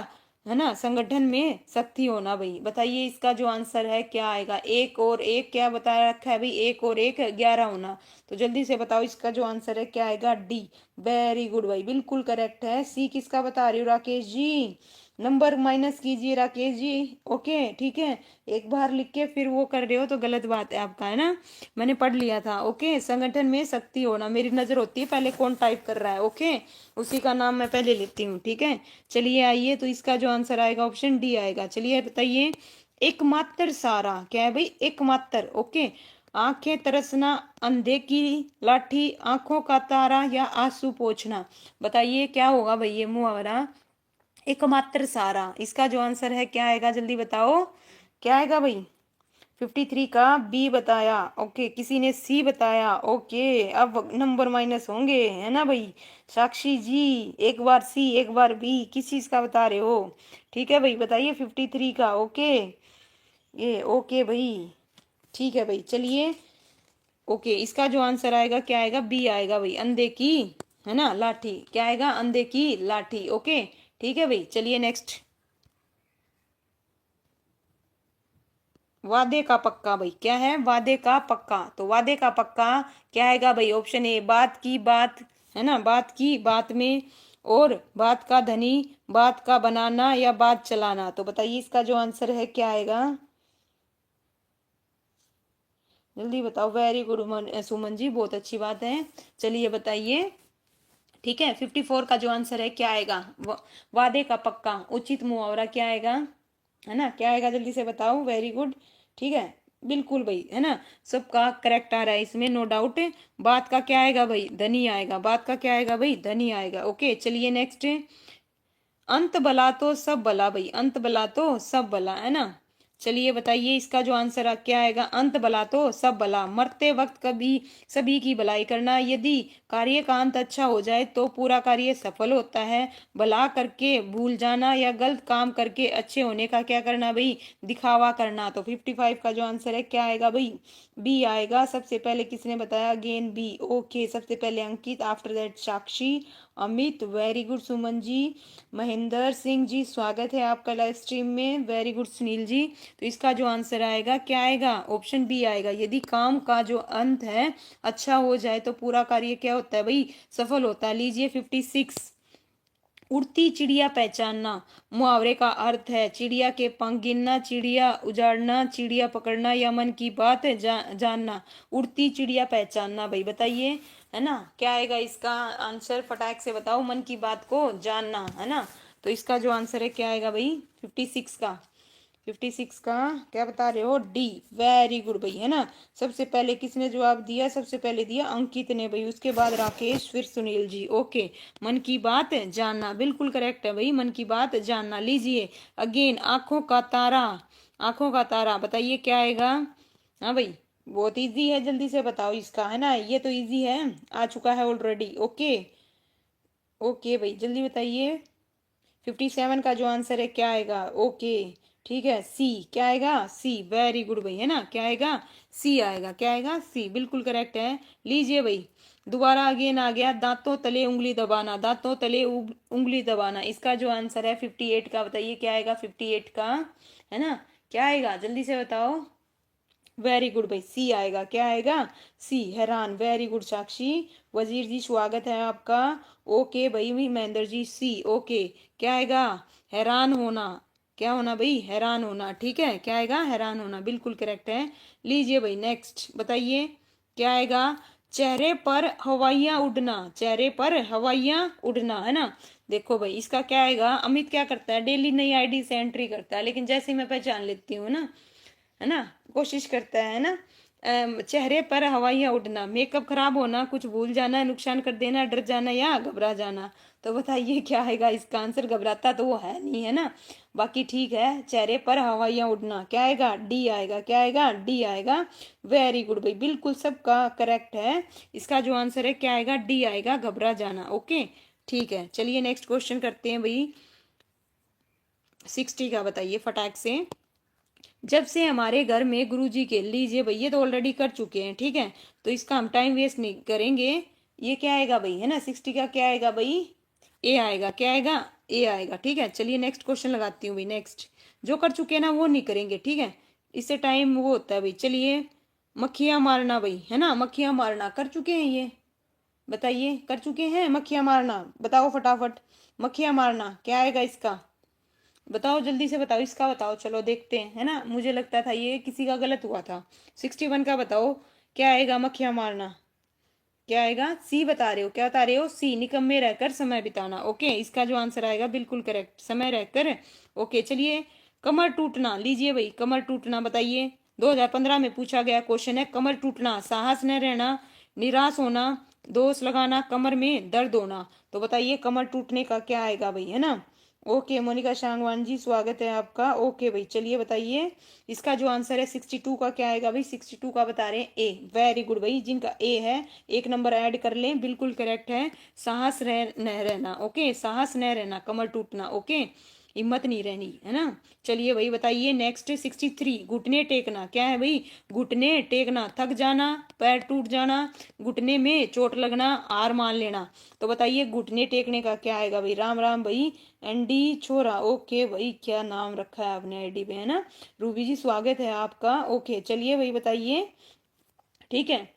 है ना, संगठन में शक्ति होना भाई। बताइए इसका जो आंसर है क्या आएगा, 1 और 1 क्या बताया रखा है भाई, 1 और 1 11 होना। तो जल्दी से बताओ इसका जो आंसर है क्या आएगा, डी, वेरी गुड भाई, बिल्कुल करेक्ट है। सी किसका बता रही हो, राकेश जी। नंबर माइनस कीजिए राकेश जी। ओके, ठीक है, एक बार लिख के फिर वो कर रहे हो तो गलत बात है आपका, है ना। मैंने पढ़ लिया था। ओके, संगठन में शक्ति होना, मेरी नजर होती है पहले कौन टाइप कर रहा है। ओके, उसी का नाम मैं पहले लेती हूँ। ठीक है, चलिए आइए, तो इसका जो आंसर आएगा ऑप्शन डी आएगा। चलिए बताइए, एकमात्र सारा, क्या है भाई, एकमात्र। ओके, आंखें तरसना, अंधे की लाठी, आंखों का तारा, या आंसू पोंछना। बताइए क्या होगा भाई ये मुहावरा, एकमात्र सारा। इसका जो आंसर है क्या आएगा, जल्दी बताओ क्या आएगा भाई। 53 का बी बताया। ओके, किसी ने सी बताया। ओके, अब नंबर माइनस होंगे, है ना भाई। साक्षी जी, एक बार सी एक बार बी, किस चीज का बता रहे हो। ठीक है भाई, बताइए 53 का। ओके, ये ओके भाई, ठीक है भाई, चलिए। ओके, इसका जो आंसर आएगा क्या आएगा, बी आएगा भाई, अंधे की, है ना, लाठी। क्या आएगा, अंधे की लाठी। ओके, ठीक है भाई, चलिए नेक्स्ट। वादे का पक्का भाई, क्या है, वादे का पक्का। तो वादे का पक्का क्या आएगा भाई, ऑप्शन ए, बात की बात, है ना, बात की, बात में, और बात का धनी, बात का बनाना या बात चलाना। तो बताइए इसका जो आंसर है क्या आएगा, जल्दी बताओ। वेरी गुड सुमन जी, बहुत अच्छी बात है। चलिए बताइए, ठीक है। 54 का जो आंसर है क्या आएगा, वादे का पक्का, उचित मुहावरा क्या आएगा, है ना, क्या आएगा, जल्दी से बताओ। वेरी गुड, ठीक है, बिल्कुल भाई, है ना, सबका करेक्ट आ रहा है इसमें, नो डाउट। बात का क्या आएगा भाई, धनी आएगा, बात का क्या आएगा भाई, धनी आएगा। ओके चलिए नेक्स्ट, अंत भला तो सब भला भाई, अंत भला तो सब भला, है ना। चलिए बताइए इसका जो आंसर क्या आएगा, अंत भला तो सब भला, मरते वक्त कभी सभी की भलाई करना, यदि कार्य का अंत अच्छा हो जाए तो पूरा कार्य सफल होता है, भला करके भूल जाना या गलत काम करके अच्छे होने का क्या करना भाई, दिखावा करना। तो 55 का जो आंसर है क्या आएगा भाई, बी आएगा। सबसे पहले किसने बताया, अगेन बी। ओके, सबसे पहले Ankit, after that Sakshi, Amit, very good Suman ji, Mahendra Singh ji स्वागत है आपका लाइव स्ट्रीम में, वेरी गुड सुनील जी। तो इसका जो आंसर आएगा क्या आएगा, ऑप्शन बी आएगा, यदि काम का जो अंत है अच्छा हो जाए तो पूरा कार्य क्या होता है भाई, सफल होता है। लीजिए 56, उड़ती चिड़िया पहचानना, मुहावरे का अर्थ है चिड़िया के पंख गिनना, चिड़िया उजाड़ना, चिड़िया पकड़ना या मन की बात जानना। उड़ती चिड़िया पहचानना भाई, बताइए, है ना, क्या आएगा इसका आंसर, फटाक से बताओ, मन की बात को जानना, है ना। तो इसका जो आंसर है क्या आएगा भाई, 56 का, 56 का क्या बता रहे हो, डी। वेरी गुड भाई, है ना। सबसे पहले किसने जवाब दिया, सबसे पहले दिया अंकित ने भाई, उसके बाद राकेश, फिर सुनील जी। ओके, मन की बात जानना बिल्कुल करेक्ट है भाई, मन की बात जानना। लीजिए अगेन, आंखों का तारा, आंखों का तारा, बताइए क्या आएगा। हाँ भाई, बहुत इजी है, जल्दी से बताओ इसका, है ना, ये तो इजी है, आ चुका है ऑलरेडी। ओके ओके भाई, जल्दी बताइए। 57 का जो आंसर है क्या आएगा, ओके, ठीक है, सी, क्या आएगा, सी। वेरी गुड भाई, है ना, क्या आएगा, सी आएगा, क्या आएगा, सी, बिल्कुल करेक्ट है। लीजिए भाई, दोबारा अगेन आ गया, दांतों तले उंगली दबाना, दांतों तले उंगली दबाना। इसका जो आंसर है 58 का, बताइए क्या आएगा 58 का, है ना, क्या आएगा, जल्दी से बताओ। वेरी गुड भाई, सी आएगा, क्या आएगा, सी, हैरान। वेरी गुड साक्षी, वजीर जी स्वागत है आपका। ओके भाई, महेंद्र जी सी। ओके, क्या आएगा, हैरान होना, क्या होना भाई, हैरान होना, ठीक है, क्या आएगा, हैरान होना, बिल्कुल करेक्ट है। लीजिए भाई नेक्स्ट बताइए क्या आएगा, चेहरे पर हवाइयां उड़ना, चेहरे पर हवाइयां उड़ना, है ना। देखो भाई इसका क्या आएगा, अमित क्या करता है, डेली नई आईडी से एंट्री करता है, लेकिन जैसे ही मैं पहचान लेती हूँ ना, है ना, कोशिश करता है ना। चेहरे पर हवाइयां उड़ना, मेकअप खराब होना, कुछ भूल जाना, नुकसान कर देना, डर जाना या घबरा जाना। तो बताइए क्या आएगा इसका आंसर, घबराता तो वो है नहीं, है ना, बाकी ठीक है। चेहरे पर हवाइयां उड़ना क्या आएगा, डी आएगा, क्या आएगा, डी आएगा। वेरी गुड भाई, बिल्कुल सबका करेक्ट है। इसका जो आंसर है क्या आएगा, डी आएगा, घबरा जाना। ओके ठीक है, चलिए नेक्स्ट क्वेश्चन करते हैं भाई, 60 का बताइए फटाक से। जब से हमारे घर में गुरुजी के, लीजिए भाई ये तो ऑलरेडी कर चुके हैं, ठीक है, तो इसका हम टाइम वेस्ट नहीं करेंगे। ये क्या आएगा भाई, है ना, 60 का क्या आएगा भाई, ए आएगा, क्या आएगा, ए आएगा, ठीक है। चलिए नेक्स्ट क्वेश्चन लगाती हूँ भाई, नेक्स्ट जो कर चुके हैं ना वो नहीं करेंगे, ठीक है, इससे टाइम वो होता है भाई। चलिए, मक्खियां मारना भाई, है ना, मक्खियां मारना कर चुके हैं ये, बताइए कर चुके हैं मक्खियां मारना, बताओ फटाफट, मक्खियां मारना क्या आएगा इसका, बताओ जल्दी से बताओ, इसका बताओ, चलो देखते हैं, है ना, मुझे लगता था ये किसी का गलत हुआ था। 61 का बताओ क्या आएगा, मक्खियां मारना क्या आएगा, सी बता रहे हो, क्या बता रहे हो, सी, निकम्मे रहकर समय बिताना। ओके, इसका जो आंसर आएगा बिल्कुल करेक्ट, समय रहकर। ओके चलिए, कमर टूटना, लीजिए भाई कमर टूटना, बताइए 2015 में पूछा गया क्वेश्चन है, कमर टूटना, साहस न रहना, निराश होना, दोष लगाना, कमर में दर्द होना। तो बताइए कमर टूटने का क्या आएगा भाई, है ना। ओके मोनिका शांगवान जी स्वागत है आपका। ओके भाई चलिए बताइए, इसका जो आंसर है 62 का क्या आएगा भाई, 62 का बता रहे हैं ए। वेरी गुड भाई, जिनका ए है एक नंबर ऐड कर लें, बिल्कुल करेक्ट है। साहस न रहना, ओके, साहस न रहना, कमर टूटना, ओके, हिम्मत नहीं रहनी, है ना। चलिए भाई बताइए नेक्स्ट, 63, घुटने टेकना क्या है भाई, घुटने टेकना, थक जाना, पैर टूट जाना, घुटने में चोट लगना, हार मान लेना। तो बताइए घुटने टेकने का क्या आएगा भाई, राम राम भाई, एनडी छोरा। ओके भाई, क्या नाम रखा है आपने आईडी पे, है ना, रूबी जी स्वागत है आपका। ओके चलिए भाई बताइए, ठीक है,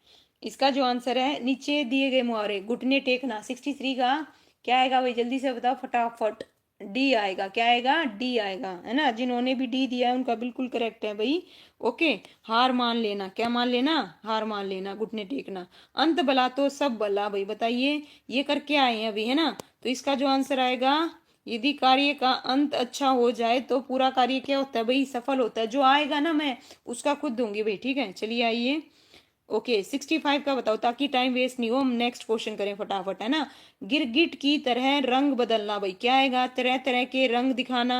इसका जो आंसर है नीचे दिए गए मुहावरे, घुटने टेकना, 63 का क्या आएगा भाई, जल्दी से बताओ फटाफट। डी आएगा, क्या आएगा, डी आएगा, है ना। जिन्होंने भी डी दिया है उनका बिल्कुल करेक्ट है भाई। ओके। हार मान लेना, क्या मान लेना, हार मान लेना, घुटने टेकना। अंत भला तो सब भला भाई, बताइए ये करके आए हैं अभी, है ना। तो इसका जो आंसर आएगा, यदि कार्य का अंत अच्छा हो जाए तो पूरा कार्य क्या होता है भाई, सफल होता है। जो आएगा ना मैं उसका खुद दूंगी भाई, ठीक है। चलिए आइए। ओके 65 का बताओ, ताकि टाइम वेस्ट नहीं हो, हम नेक्स्ट क्वेश्चन करें फटाफट, है ना। गिरगिट की तरह रंग बदलना भाई, क्या आएगा, तरह तरह के रंग दिखाना,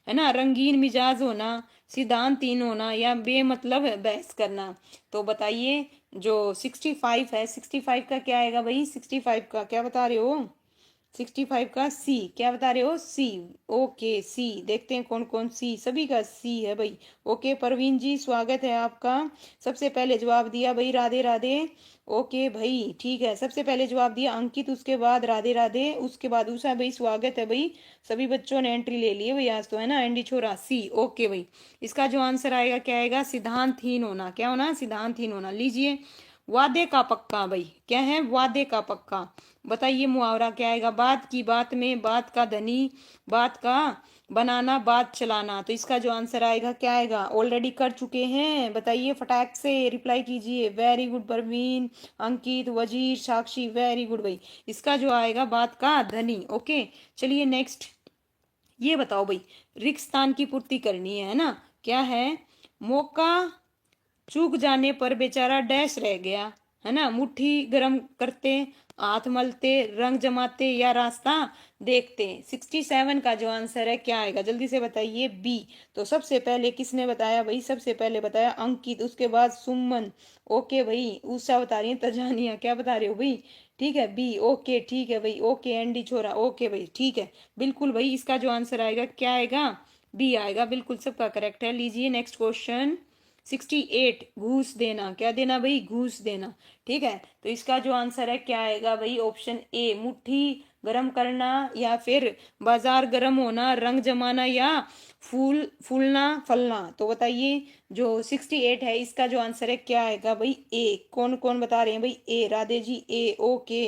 है ना, रंगीन मिजाज होना, सिद्धांतहीन होना, या बेमतलब बहस करना। तो बताइए जो 65 है, 65 का क्या आएगा भाई, 65 का क्या बता रहे हो, 65 का सी, क्या बता रहे हो, सी। ओके सी, देखते हैं कौन कौन सी, सभी का सी है भाई। ओके परवीन जी स्वागत है आपका। सबसे पहले जवाब दिया भाई राधे राधे। ओके भाई ठीक है, सबसे पहले जवाब दिया अंकित, उसके बाद राधे राधे, उसके बाद उषा भाई स्वागत है भाई। सभी बच्चों ने एंट्री ले ली है भाई आज तो, है ना। एंडी छोरा सी, ओके भाई। इसका जो आंसर आएगा क्या आएगा, सिद्धांतहीन होना, क्या होना, सिद्धांतहीन होना। लीजिए वादे का पक्का भाई, क्या है, वादे का पक्का। बताइए मुहावरा क्या आएगा, बात की बात में बात का धनी, बात का बनाना बात चलाना। तो इसका जो आंसर आएगा क्या आएगा, ऑलरेडी कर चुके हैं, बताइए फटाक से रिप्लाई कीजिए। वेरी गुड परवीन, अंकित, वजीर, साक्षी, वेरी गुड भाई। इसका जो आएगा बात का धनी। ओके चलिए नेक्स्ट। ये बताओ भाई, रिक्त स्थान की पूर्ति करनी है ना, क्या है, मौका चूक जाने पर बेचारा डैश रह गया, है ना, मुट्ठी गर्म करते, हाथ मलते, रंग जमाते, या रास्ता देखते। 67 का जो आंसर है क्या आएगा, जल्दी से बताइए, बी। तो सबसे पहले किसने बताया भाई, सबसे पहले बताया अंकित, उसके बाद सुमन। ओके भाई उषा बता रही है, तजानिया क्या बता रहे हो भाई, ठीक है बी। ओके ठीक है भाई, ओके एंडी छोरा, ओके भाई ठीक है बिल्कुल भाई। इसका जो आंसर आएगा क्या आएगा, बी आएगा, बिल्कुल सबका करेक्ट है। लीजिए नेक्स्ट क्वेश्चन। 68 घूस देना, क्या देना भाई, घूस देना, ठीक है। तो इसका जो आंसर है क्या आएगा भाई, ऑप्शन ए, मुट्ठी गरम करना, या फिर बाजार गर्म होना, रंग जमाना, या फूलना फलना। तो बताइए जो 68 है इसका जो आंसर है क्या आएगा भाई, ए। कौन कौन बता रहे हैं भाई, ए राधे जी, ए ओके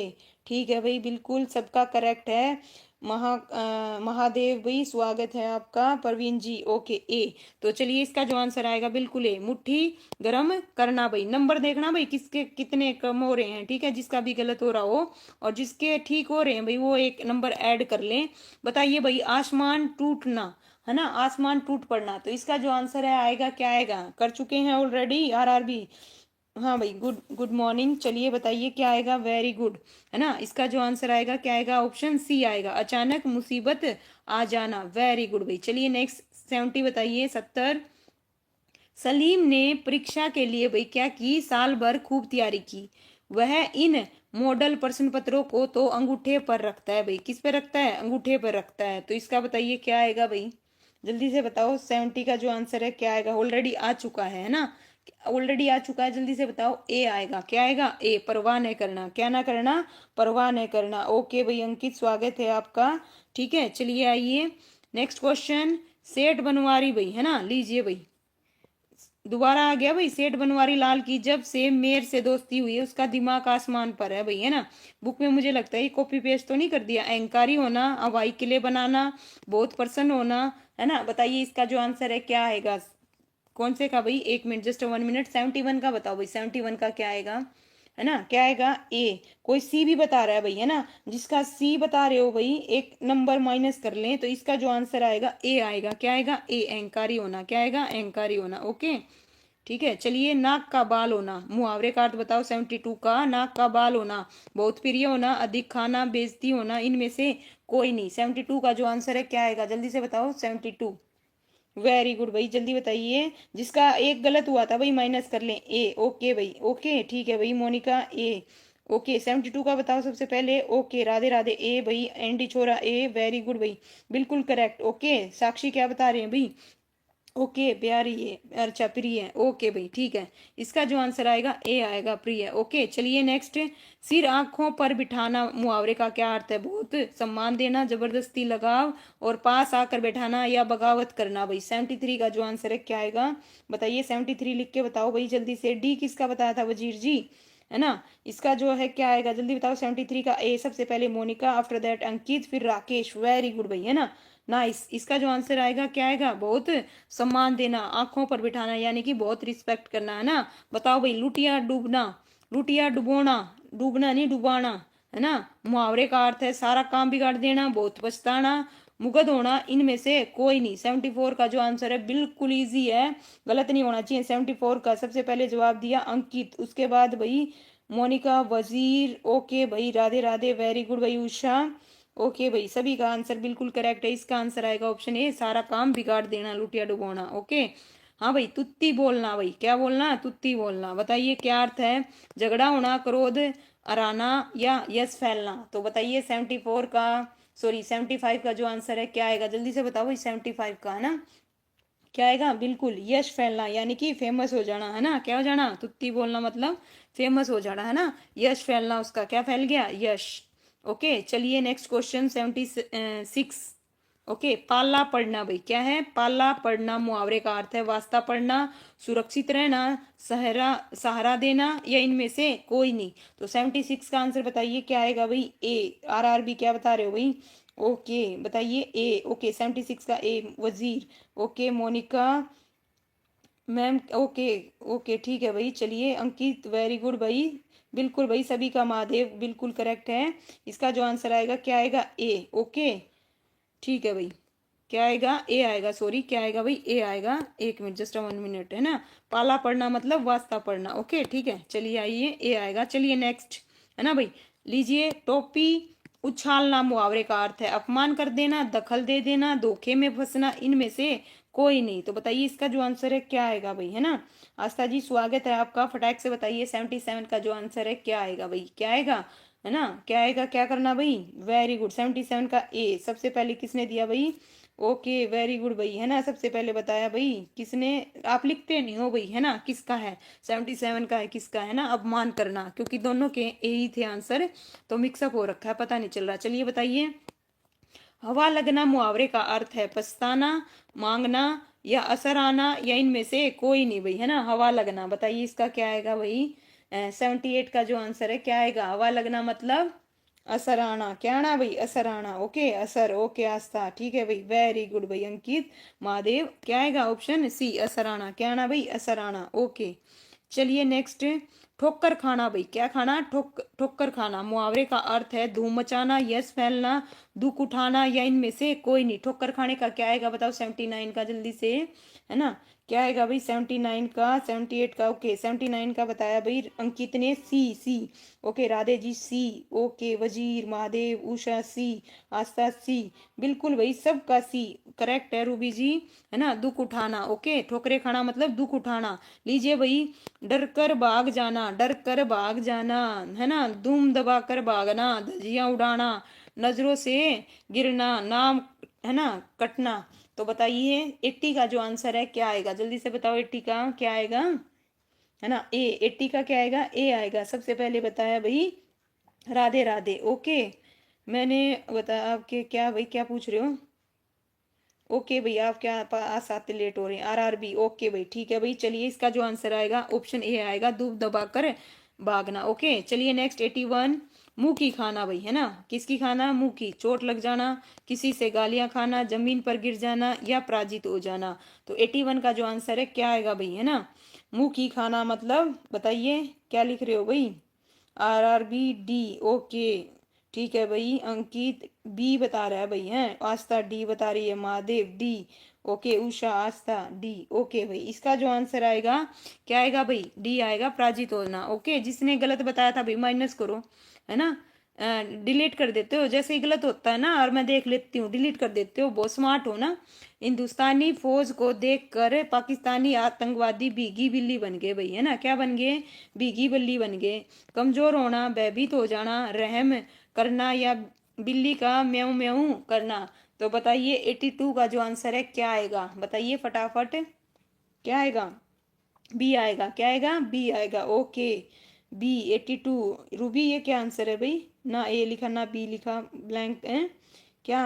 ठीक है भाई, बिल्कुल सबका करेक्ट है। महादेव भाई स्वागत है आपका, परवीन जी ओके ए। तो चलिए इसका जो आंसर आएगा बिल्कुल है, मुट्ठी गरम करना भाई। नंबर देखना भाई किसके कितने कम हो रहे हैं, ठीक है, जिसका भी गलत हो रहा हो और जिसके ठीक हो रहे हैं भाई वो एक नंबर ऐड कर लें। बताइए भाई आसमान टूटना, है ना, आसमान टूट पड़ना। तो इसका जो आंसर है आएगा क्या आएगा, कर चुके हैं ऑलरेडी आरआरबी, हाँ भाई गुड गुड मॉर्निंग। चलिए बताइए क्या आएगा, वेरी गुड, है ना। इसका जो आंसर आएगा क्या आएगा, ऑप्शन सी आएगा, अचानक मुसीबत आ जाना, वेरी गुड भाई। चलिए नेक्स्ट 70 बताइए, 70। सलीम ने परीक्षा के लिए भाई क्या की, साल भर खूब तैयारी की। वह इन मॉडल प्रश्न पत्रों को तो अंगूठे पर रखता है भाई, किस पे रखता है, अंगूठे पर रखता है। तो इसका बताइए क्या आएगा भाई, जल्दी से बताओ। 70 का जो आंसर है क्या आएगा, ऑलरेडी आ चुका है ना, ऑलरेडी आ चुका है, जल्दी से बताओ। ए आएगा, क्या आएगा, ए, परवाह नहीं करना, क्या ना करना, परवाह नहीं करना। ओके भाई अंकित स्वागत है आपका, ठीक है। चलिए आइए नेक्स्ट क्वेश्चन। सेठ बनवारी भाई, है ना, लीजिए भाई दोबारा आ गया भाई। सेठ बनवारी लाल की जब से मेयर से दोस्ती हुई है उसका दिमाग आसमान पर है भाई, है ना। बुक में मुझे लगता है कॉपी पेस्ट तो नहीं कर दिया। अहंकारी होना, हवाई किले बनाना, बहुत प्रसन्न होना, है ना। बताइए इसका जो आंसर है क्या आएगा, कौन से का भाई, एक मिनट जस्ट 1 मिनट, 71 का बताओ भाई, 71 का क्या आएगा, है ना, क्या आएगा, ए। कोई सी भी बता रहा है भाई, है ना, जिसका सी बता रहे हो भाई एक नंबर माइनस कर लें। तो इसका जो आंसर आएगा ए आएगा, क्या आएगा, ए, अहंकारी होना, क्या आएगा, अहंकारी होना। ओके ठीक है। चलिए नाक का बाल होना, मुहावरे का अर्थ बताओ। 72 का, नाक का बाल होना, बहुत प्रिय होना, अधिक खाना, बेइज्जती होना, इनमें से कोई नहीं। 72 का जो आंसर है क्या आएगा, जल्दी से बताओ। 72, वेरी गुड भाई, जल्दी बताइए। जिसका एक गलत हुआ था भाई माइनस कर लें, ए। ओके भाई, ओके ठीक है भाई, मोनिका ए। ओके 72 का बताओ सबसे पहले। ओके राधे राधे, ए भाई, एंडी छोरा ए, वेरी गुड भाई, बिल्कुल करेक्ट। ओके साक्षी क्या बता रहे हैं भाई, ओके प्यारी है, अच्छा प्रिय है, ओके भाई ठीक है। इसका जो आंसर आएगा ए आएगा, प्रिय। ओके चलिए नेक्स्ट। सिर आंखों पर बिठाना, मुहावरे का क्या अर्थ है, बहुत सम्मान देना, जबरदस्ती लगाव, और पास आकर बैठाना, या बगावत करना भाई। 73 का जो आंसर है क्या आएगा, बताइए। 73 लिख के बताओ भाई जल्दी से। डी किसका बताया था, वजीर जी, है ना। इसका जो है क्या आएगा जल्दी बताओ। 73 का ए, सबसे पहले मोनिका, आफ्टर दैट अंकित, फिर राकेश। वेरी गुड भाई, है ना। नाइस। इसका जो आंसर आएगा क्या आएगा, बहुत सम्मान देना, आंखों पर बिठाना, यानी कि बहुत रिस्पेक्ट करना, है ना। बताओ भाई, लुटिया डूबना, लुटिया डुबोना, डूबना नहीं डुबाना, है ना। मुहावरे का अर्थ है सारा काम बिगाड़ देना, बहुत पछताना, मुगध होना, इनमें से कोई नहीं। 74 का जो आंसर है बिल्कुल इजी है, गलत नहीं होना चाहिए। 74 का सबसे पहले जवाब दिया अंकित, उसके बाद भाई मोनिका, वजीर, ओके भाई, राधे राधे, वेरी गुड भाई उषा, ओके भाई, सभी का आंसर बिल्कुल करेक्ट है। इसका आंसर आएगा ऑप्शन ए, सारा काम बिगाड़ देना, लुटिया डुबोना। ओके। हाँ भाई, तुत्ती बोलना, भाई क्या बोलना, तुत्ती बोलना। बताइए क्या अर्थ है, झगड़ा होना, क्रोध अराना या यश फैलना। तो बताइए 74 का, सॉरी 75 का जो आंसर है क्या आएगा, जल्दी से बताओ भाई। 75 का, है ना, क्या आएगा, बिल्कुल यश फैलना, यानी कि फेमस हो जाना, है ना। क्या हो जाना, तुत्ती बोलना मतलब फेमस हो जाना, है ना। यश फैलना, उसका क्या फैल गया, यश। ओके, चलिए नेक्स्ट क्वेश्चन 76। ओके, पाला पड़ना, भाई क्या है, पाला पड़ना मुहावरे का अर्थ है वास्ता पड़ना, सुरक्षित रहना, सहारा सहारा देना, या इनमें से कोई नहीं। तो 76 का आंसर बताइए क्या आएगा भाई, ए। RRB क्या बता रहे हो भाई, ओके बताइए ए। ओके, 76 का ए, वजीर। Okay Monika ma'am, okay okay ठीक है भाई। चलिए अंकित, वेरी गुड भाई, बिल्कुल भाई, सभी का महादेव बिल्कुल करेक्ट है। इसका जो आंसर आएगा क्या आएगा, ए। ओके ठीक है भाई, क्या आएगा, ए आएगा, सॉरी क्या आएगा भाई, ए आएगा। एक मिनट, जस्ट 1 मिनट, है ना। पाला पढ़ना मतलब वास्ता पढ़ना। ओके ठीक है, चलिए आइए, ए आएगा। चलिए नेक्स्ट, है ना भाई। लीजिए, टोपी उछालना मुहावरे का अर्थ है अपमान कर देना, दखल दे देना, धोखे में फंसना, इनमें से कोई नहीं। तो बताइए इसका जो आंसर है क्या आएगा भाई, है ना। आस्था जी स्वागत है आपका, फटाक से बताइए 77 का जो आंसर है क्या आएगा भाई, क्या आएगा, है ना। क्या आएगा, क्या करना भाई, वेरी गुड। 77 का ए, सबसे पहले किसने दिया भाई, ओके वेरी गुड भाई, है ना। सबसे पहले बताया भाई किसने, आप लिखते नहीं हो भाई, है ना। किसका है, 77 का है, किसका है ना, अपमान करना, क्योंकि दोनों के ए ही थे आंसर, तो मिक्सअप हो रखा है, पता नहीं चल रहा। चलिए बताइए, हवा लगना मुहावरे का अर्थ है पछताना, मांगना, या असर आना, या इनमें से कोई नहीं भाई, है ना। हवा लगना, बताइए इसका क्या आएगा भाई। 78 का जो आंसर है क्या आएगा, हवा लगना मतलब असर आना, क्या आना भाई, असर आना। ओके असर, ओके आस्था, ठीक है भाई, वेरी गुड भाई अंकित, महादेव, क्या आएगा ऑप्शन सी, असर आना, क्या आना भाई, असर आना। ओके, चलिए नेक्स्ट, ठोकर खाना, भाई क्या खाना, ठोकर खाना मुहावरे का अर्थ है धूम मचाना, यश फैलना, दुख उठाना, या इनमें से कोई नहीं। ठोकर खाने का क्या आएगा बताओ, 79 का जल्दी से, है ना। क्या आएगा भाई 79 का, 78 का, ओके 79 का बताया भाई अंकित ने, सी सी। ओके राधे जी सी, ओके वजीर, महादेव, उषा सी, आस्था सी, बिल्कुल भाई सबका सी करेक्ट है, रूबी जी, है ना। दुख उठाना, ओके ठोकरे खाना मतलब दुख उठाना। लीजिए भाई, डर कर भाग जाना, डर कर भाग जाना, है ना। धूम दबा कर भागना, धज्जियां उड़ाना, नजरों से गिरना, नाम, है ना, कटना। तो बताइए 80 का जो आंसर है क्या आएगा, जल्दी से बताओ 80 का क्या आएगा, है ना। ए, 80 का क्या आएगा, ए आएगा। सबसे पहले बताया भाई राधे राधे। ओके, मैंने बताया आपके क्या भाई, क्या पूछ रहे हो, ओके भाई आप क्या पास आते लेट हो रहे हैं, RRB। ओके भाई ठीक है भाई, चलिए इसका जो आंसर आएगा ऑप्शन ए आएगा, दूध दबाकर भागना। ओके चलिए नेक्स्ट 81, मुंह की खाना, भाई है ना। किसकी खाना, मुंह की, चोट लग जाना, किसी से गालियां खाना, जमीन पर गिर जाना, या पराजित हो जाना। तो 81 का जो आंसर है क्या आएगा भाई, है ना। मुंह की खाना मतलब बताइए क्या लिख रहे हो भाई, RRB D। ओके ठीक है भाई, अंकित बी बता रहा है भाई, है आस्था डी बता रही है, महादेव डी, ओके उषा, आस्था डी। ओके भाई, इसका जो आंसर आएगा क्या आएगा भाई, डी आएगा, पराजित होना। ओके, जिसने गलत बताया था भाई माइनस करो, है ना। डिलीट कर देते हो, जैसे ही गलत होता है ना, और मैं देख लेती हूँ, डिलीट कर देते हो, बहुत स्मार्ट हो ना। हिंदुस्तानी फौज को देखकर पाकिस्तानी आतंकवादी भीगी बिल्ली बन गए भाई, है ना। क्या बन गए, भीगी बिल्ली बन गए। कमजोर होना, भयभीत हो जाना, रहम करना, या बिल्ली का म्याऊं म्याऊं करना। तो बताइए 82 का जो आंसर है क्या आएगा, बताइए फटाफट, क्या आएगा, बी आएगा, क्या आएगा, बी आएगा। ओके बी 82, रूबी ये क्या आंसर है भाई, ना ए लिखा ना बी लिखा, ब्लैंक है क्या।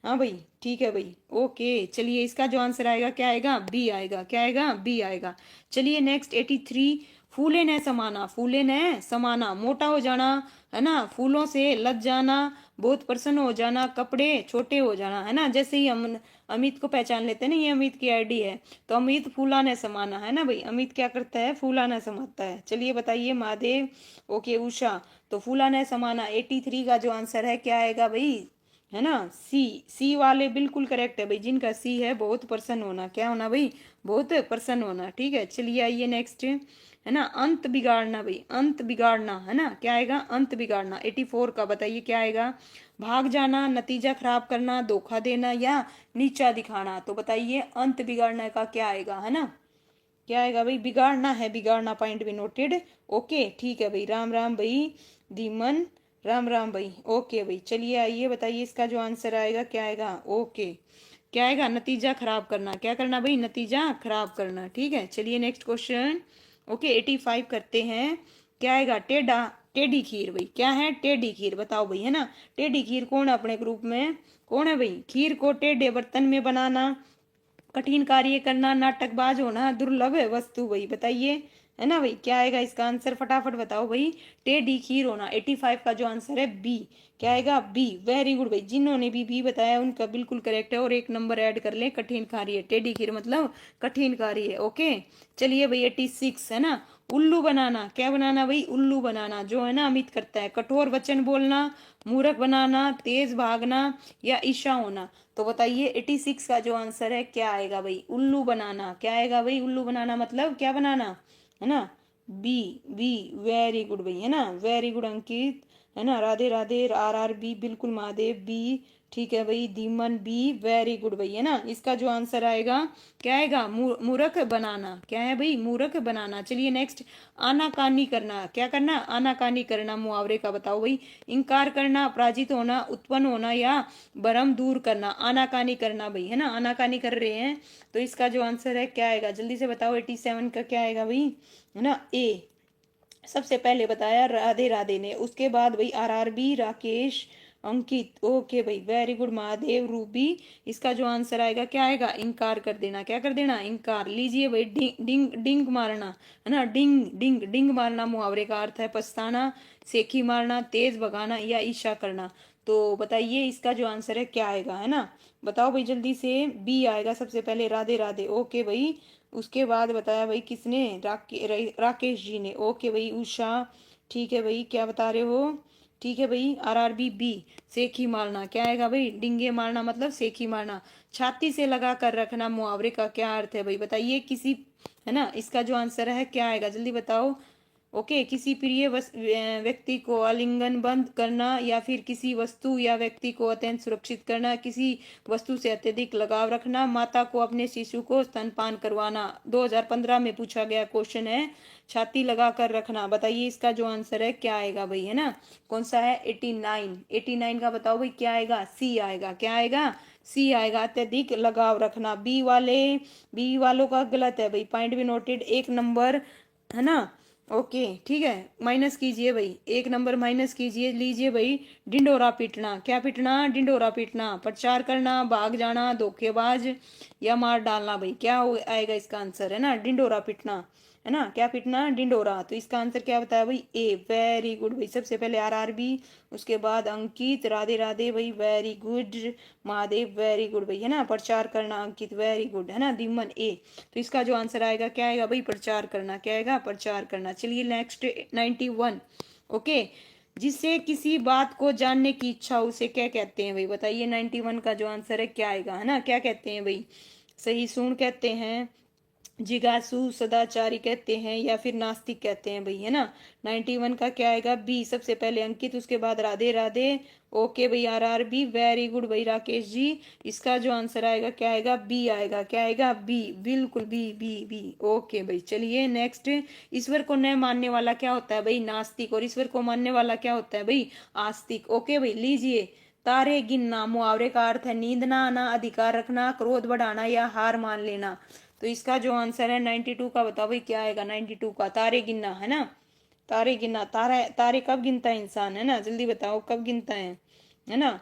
हाँ भाई ठीक है भाई, ओके चलिए इसका जो आंसर आएगा क्या आएगा, बी आएगा, क्या आएगा, बी आएगा। चलिए नेक्स्ट 83, फूले न समाना, फूले न समाना, मोटा हो जाना है ना, फूलों से लद जाना, बहुत प्रसन्न हो जाना, कपड़े छोटे हो जाना है ना। जैसे ही हम अमित को पहचान लेते हैं ना, ये अमित की आईडी है, तो अमित फूला न समाना है ना भाई, अमित क्या करता है, फूला न समाता है। चलिए बताइए महादेव। ओके उषा, तो फूला न समाना 83 का जो आंसर है क्या आएगा भाई, है ना, सी वाले बिल्कुल करेक्ट है भाई, जिनका सी है बहुत प्रसन्न होना, क्या होना भाई, बहुत प्रसन्न होना। ठीक है, चलिए आइए नेक्स्ट, है ना, अंत बिगाड़ना भाई, अंत बिगाड़ना है ना, क्या आएगा, अंत बिगाड़ना। 84 का बताइए क्या आएगा, भाग जाना, नतीजा खराब करना, धोखा देना या नीचा दिखाना। तो बताइए अंत बिगाड़ना का क्या आएगा, है ना, क्या आएगा भाई, बिगाड़ना है, बिगाड़ना, पॉइंट भी नोटेड। ओके ठीक है भाई, राम राम भाई धीमन, राम राम भाई। ओके भाई, चलिए आइए बताइए इसका जो आंसर आएगा क्या आएगा। ओके, क्या आएगा, नतीजा खराब करना, क्या करना भाई, नतीजा खराब करना। ठीक है, चलिए नेक्स्ट क्वेश्चन। ओके 85 करते हैं, क्या आएगा, टेढ़ा, टेढ़ी खीर भाई, क्या है, टेढ़ी खीर, बताओ भाई, है ना, टेढ़ी खीर कौन है अपने ग्रुप में, कौन है भाई, खीर को टेढ़े बर्तन में बनाना, कठिन कार्य करना, नाटकबाज होना, दुर्लभ वस्तु भाई, बताइए, है ना भाई, क्या आएगा इसका आंसर, फटाफट बताओ भाई, टेढ़ी खीर होना। 85 का जो आंसर है बी, क्या आएगा, बी, वेरी गुड भाई, जिन्होंने भी बी बताया उनका बिल्कुल करेक्ट है, और एक नंबर ऐड कर ले, कठिन कार्य, टेढ़ी खीर मतलब कठिन कार्य। ओके चलिए भाई 86 है ना, उल्लू बनाना, क्या बनाना भाई, उल्लू बनाना, जो है ना अमित करता है, कठोर वचन बोलना, मूर्ख बनाना, तेज भागना या ईर्ष्या होना। तो बताइए 86 का जो आंसर है क्या आएगा भाई, उल्लू बनाना, क्या आएगा भाई, उल्लू बनाना मतलब क्या बनाना, है ना, बी, बी, वेरी गुड भाई, है ना, वेरी गुड अंकित, है ना, राधे राधे, आर बी, बिल्कुल महादेव बी, ठीक है भाई, धीमन बी, वेरी गुड भाई, है ना, इसका जो आंसर आएगा क्या आएगा, मूर्ख बनाना, क्या है भाई, मूर्ख बनाना। चलिए नेक्स्ट, आनाकानी करना, क्या करना, आनाकानी करना, मुहावरे का बताओ भाई, इंकार करना, पराजित होना, उत्पन्न होना या भरम दूर करना। आनाकानी करना भाई, है ना, आनाकानी कर रहे हैं, तो इसका जो आंसर है क्या आएगा, जल्दी से बताओ, 87 का क्या आएगा भाई, है ना, ए, सबसे पहले बताया राधे राधे ने, उसके बाद भाई आरआरबी, राकेश, अंकित, ओके भाई, वेरी गुड महादेव, रूबी, इसका जो आंसर आएगा क्या आएगा, इनकार कर देना, क्या कर देना, इनकार। लीजिए भाई, डिंग डिंग डिंग मारना, है ना, डिंग डिंग डिंग मारना, मुहावरे का अर्थ है पछताना, सेखी मारना, तेज भगाना या ईर्ष्या करना। तो बताइए इसका जो आंसर है क्या आएगा, है ना, बताओ भाई जल्दी से, बी आएगा सबसे पहले, राधे राधे, ओके भाई, उसके बाद बताया भाई किसने, राकेश जी ने, ओके भाई, उषा, ठीक है भाई, क्या बता रहे हो, ठीक है भाई, आरआरबी बी, सेखी मारना, क्या आएगा भाई, डिंगे मारना मतलब सेखी मारना। छाती से लगा कर रखना, मुहावरे का क्या अर्थ है भाई, बताइए किसी, है ना, इसका जो आंसर है क्या आएगा, जल्दी बताओ। ओके किसी प्रिय व्यक्ति को आलिंगन बंद करना, या फिर किसी वस्तु या व्यक्ति को अत्यंत सुरक्षित करना, किसी वस्तु से अत्यधिक लगाव रखना, माता को अपने शिशु को स्तनपान करवाना। 2015 में पूछा गया क्वेश्चन है, छाती लगा कर रखना। बताइए इसका जो आंसर है क्या आएगा भाई, है ना, कौन सा है, 89, 89 का बताओ भाई क्या आएगा, सी आएगा, क्या आएगा, सी आएगा, अत्यधिक लगाव रखना। बी वालों का गलत है भाई, पॉइंट भी नोटेड, एक नंबर, है ना। ओके ठीक है, माइनस कीजिए भाई, एक नंबर माइनस कीजिए। लीजिए भाई, डिंडोरा पीटना, क्या पीटना, डिंडोरा पीटना, प्रचार करना, भाग जाना, धोखेबाज या मार डालना भाई, क्या आएगा इसका आंसर, है ना, डिंडोरा पीटना, है ना, क्या पीटना, डिंडोरा। तो इसका आंसर क्या बताया भाई, ए, वेरी गुड भाई, सबसे पहले आरआरबी, उसके बाद अंकित, राधे राधे भाई, very good Mahadev, very good भाई, है ना, प्रचार करना, अंकित वेरी गुड, है ना, दिमन ए। तो इसका जो आंसर आएगा क्या आएगा भाई, प्रचार करना, क्या आएगा, प्रचार करना। चलिए नेक्स्ट 91। ओके, जिससे किसी बात को जानने की इच्छा उसे क्या कहते हैं भाई, बताइए 91 का जो आंसर है क्या आएगा, है ना, क्या कहते हैं भाई, सही सुन कहते हैं, जिज्ञासु, सदाचारी कहते हैं या फिर नास्तिक कहते हैं भाई, है ना। 91 का क्या आएगा, बी, सबसे पहले अंकित, उसके बाद राधे राधे, ओके भाई, आरआरबी, वेरी गुड भाई राकेश जी। इसका जो आंसर आएगा क्या आएगा, बी आएगा, क्या आएगा, बी, बिल्कुल बी बी बी। ओके भाई, चलिए नेक्स्ट, ईश्वर को न मानने वाला क्या होता है भाई, नास्तिक, और ईश्वर को मानने वाला क्या होता है भाई, आस्तिक। ओके भाई, लीजिए, तारे गिनना, मुहावरे का अर्थ है नींद ना आना, अधिकार रखना, क्रोध बढ़ाना या हार मान लेना। तो इसका जो आंसर है 92 का, बताओ भाई क्या आएगा 92 का, तारे गिनना, है ना, तारे गिनना, तारे तारे कब गिनता है इंसान, है ना, जल्दी बताओ कब गिनता है ना,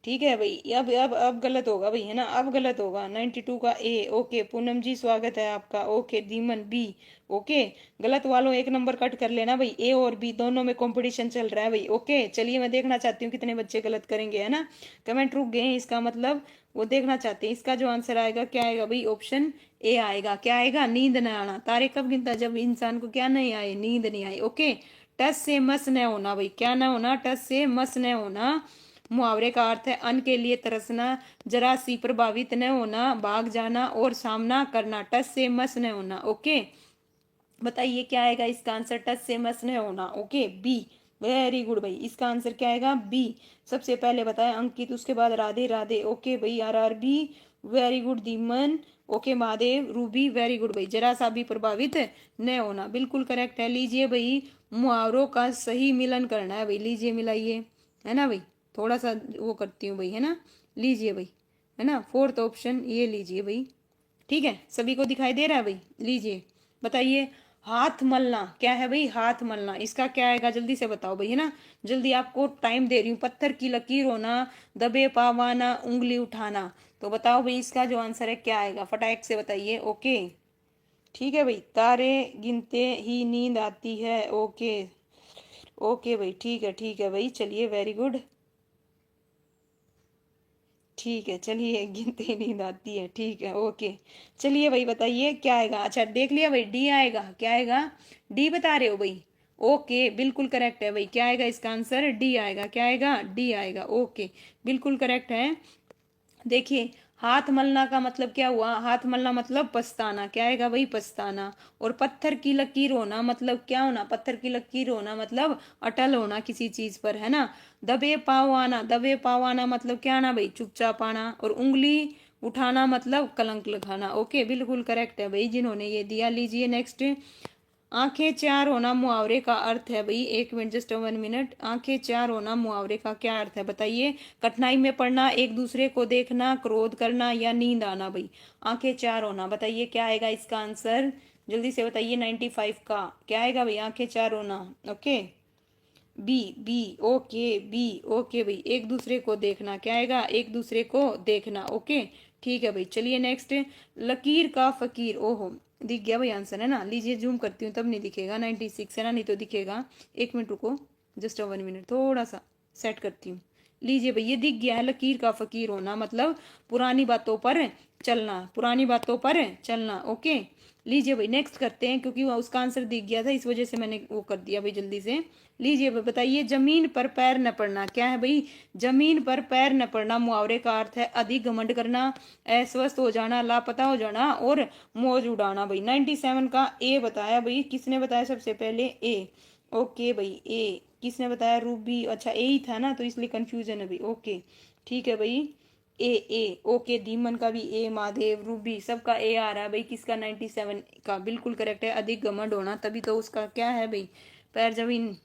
ठीक है भाई। अब गलत होगा भाई, है ना, अब गलत होगा। 92 का ए। ओके पूनम जी स्वागत है आपका। Okay Dhiman B. ओके गलत वालों एक नंबर कट कर लेना भाई, ए और बी दोनों में कंपटीशन चल रहा है भाई। ओके चलिए मैं देखना चाहती हूँ कितने बच्चे गलत करेंगे, है ना। कमेंट रुक गए हैं, इसका मतलब वो देखना चाहते हैं। इसका जो आंसर आएगा क्या आएगा भाई, ऑप्शन ए आएगा। क्या आएगा, नींद न आना। तारे कब गिनता, जब इंसान को क्या नहीं आए, नींद नहीं आई। ओके टस से मस न होना भाई, क्या ना होना, टस से मस न होना। मुहावरे का अर्थ है अन्न के लिए तरसना, जरा सी प्रभावित न होना, भाग जाना और सामना करना। टस से मस न होना। ओके बताइए क्या आएगा इसका आंसर, टच से मस न होना। Okay B. वेरी गुड भाई, इसका आंसर क्या आएगा, बी। सबसे पहले बताया अंकित, उसके बाद राधे राधे। ओके भाई आर बी। वेरी गुड दीमन। Okay Mahadev Ruby, very good भाई। जरा सा भी प्रभावित न होना, बिल्कुल करेक्ट है। लीजिए भाई मुहावरों का सही मिलन करना है भाई, लीजिए मिलाइए, है ना भाई। थोड़ा सा वो करती हूँ भाई, है ना। लीजिए भाई, है ना, फोर्थ ऑप्शन ये लीजिए भाई। ठीक है सभी को दिखाई दे रहा है भाई, लीजिए बताइए। हाथ मलना क्या है भाई, हाथ मलना, इसका क्या आएगा जल्दी से बताओ भाई, है ना। जल्दी आपको टाइम दे रही हूँ। पत्थर की लकीर होना, दबे पावाना, उंगली उठाना। तो बताओ भाई इसका जो आंसर है क्या आएगा, फटाक से बताइए। ओके ठीक है भाई, तारे गिनते ही नींद आती है। ओके ओके भाई, ठीक है भाई, चलिए वेरी गुड। ठीक है चलिए, गिनते ही नींद आती है, ठीक है ओके। चलिए भाई बताइए क्या आएगा। अच्छा देख लिया भाई, डी आएगा। क्या आएगा, डी बता रहे हो भाई। ओके बिल्कुल करेक्ट है भाई, क्या आएगा इसका आंसर, डी आएगा। क्या आएगा, डी आएगा। ओके बिल्कुल करेक्ट है। देखिए हाथ मलना का मतलब क्या हुआ, हाथ मलना मतलब पछताना। क्या आएगा भाई, पछताना। और पत्थर की लकीर होना मतलब क्या होना, पत्थर की लकीर होना मतलब अटल होना किसी चीज पर, है ना। दबे पाव आना, दबे पाव आना मतलब क्या आना भाई, चुपचाप आना। और उंगली उठाना मतलब कलंक लगाना। ओके बिल्कुल करेक्ट है भाई जिन्होंने ये दिया। लीजिए नेक्स्ट। आंखें चार होना मुहावरे का अर्थ है भाई, एक मिनट, जस्ट 1 मिनट। आंखें चार होना मुहावरे का क्या अर्थ है बताइए। कठिनाई में पड़ना, एक दूसरे को देखना, क्रोध करना या नींद आना भाई। आंखें चार होना बताइए क्या आएगा इसका आंसर, जल्दी से बताइए। 95 का क्या आएगा भाई, आंखें चार होना। Okay B B. Okay B. Okay भाई एक दूसरे को देखना, क्या आएगा, एक दूसरे को देखना। ओके ठीक है भाई, चलिए नेक्स्ट। लकीर का फकीर, ओहो दिख गया भाई आंसर, है ना। लीजिए जूम करती हूँ तब नहीं दिखेगा, 96 है ना, नहीं तो दिखेगा। एक मिनट रुको, जस्ट 1 मिनट, थोड़ा सा सेट करती हूँ। लीजिए भाई ये दिख गया है, लकीर का फकीर होना मतलब पुरानी बातों पर चलना, पुरानी बातों पर चलना। ओके लीजिए भाई नेक्स्ट करते हैं, क्योंकि उसका आंसर दिख गया था इस वजह से मैंने वो कर दिया भाई जल्दी से। लीजिए भाई बताइए, जमीन पर पैर न पड़ना क्या है भाई, जमीन पर पैर न पड़ना मुहावरे का अर्थ है अधिक घमंड करना, अस्वस्थ हो जाना, लापता हो जाना और मौज उड़ाना भाई। 97 का ए बताया भाई, किसने बताया सबसे पहले, ए। ओके भाई ए किसने बताया, रूबी। अच्छा ए ही था ना, तो इसलिए कंफ्यूजन है भाई। ओके ठीक है भाई, ए ए। ओके धीमन का भी ए, महादेव रूबी सबका ए आ रहा है भाई। किसका, 97 का बिल्कुल करेक्ट है, अधिक घमंड होना, तभी तो उसका क्या है भाई, पैर जमीन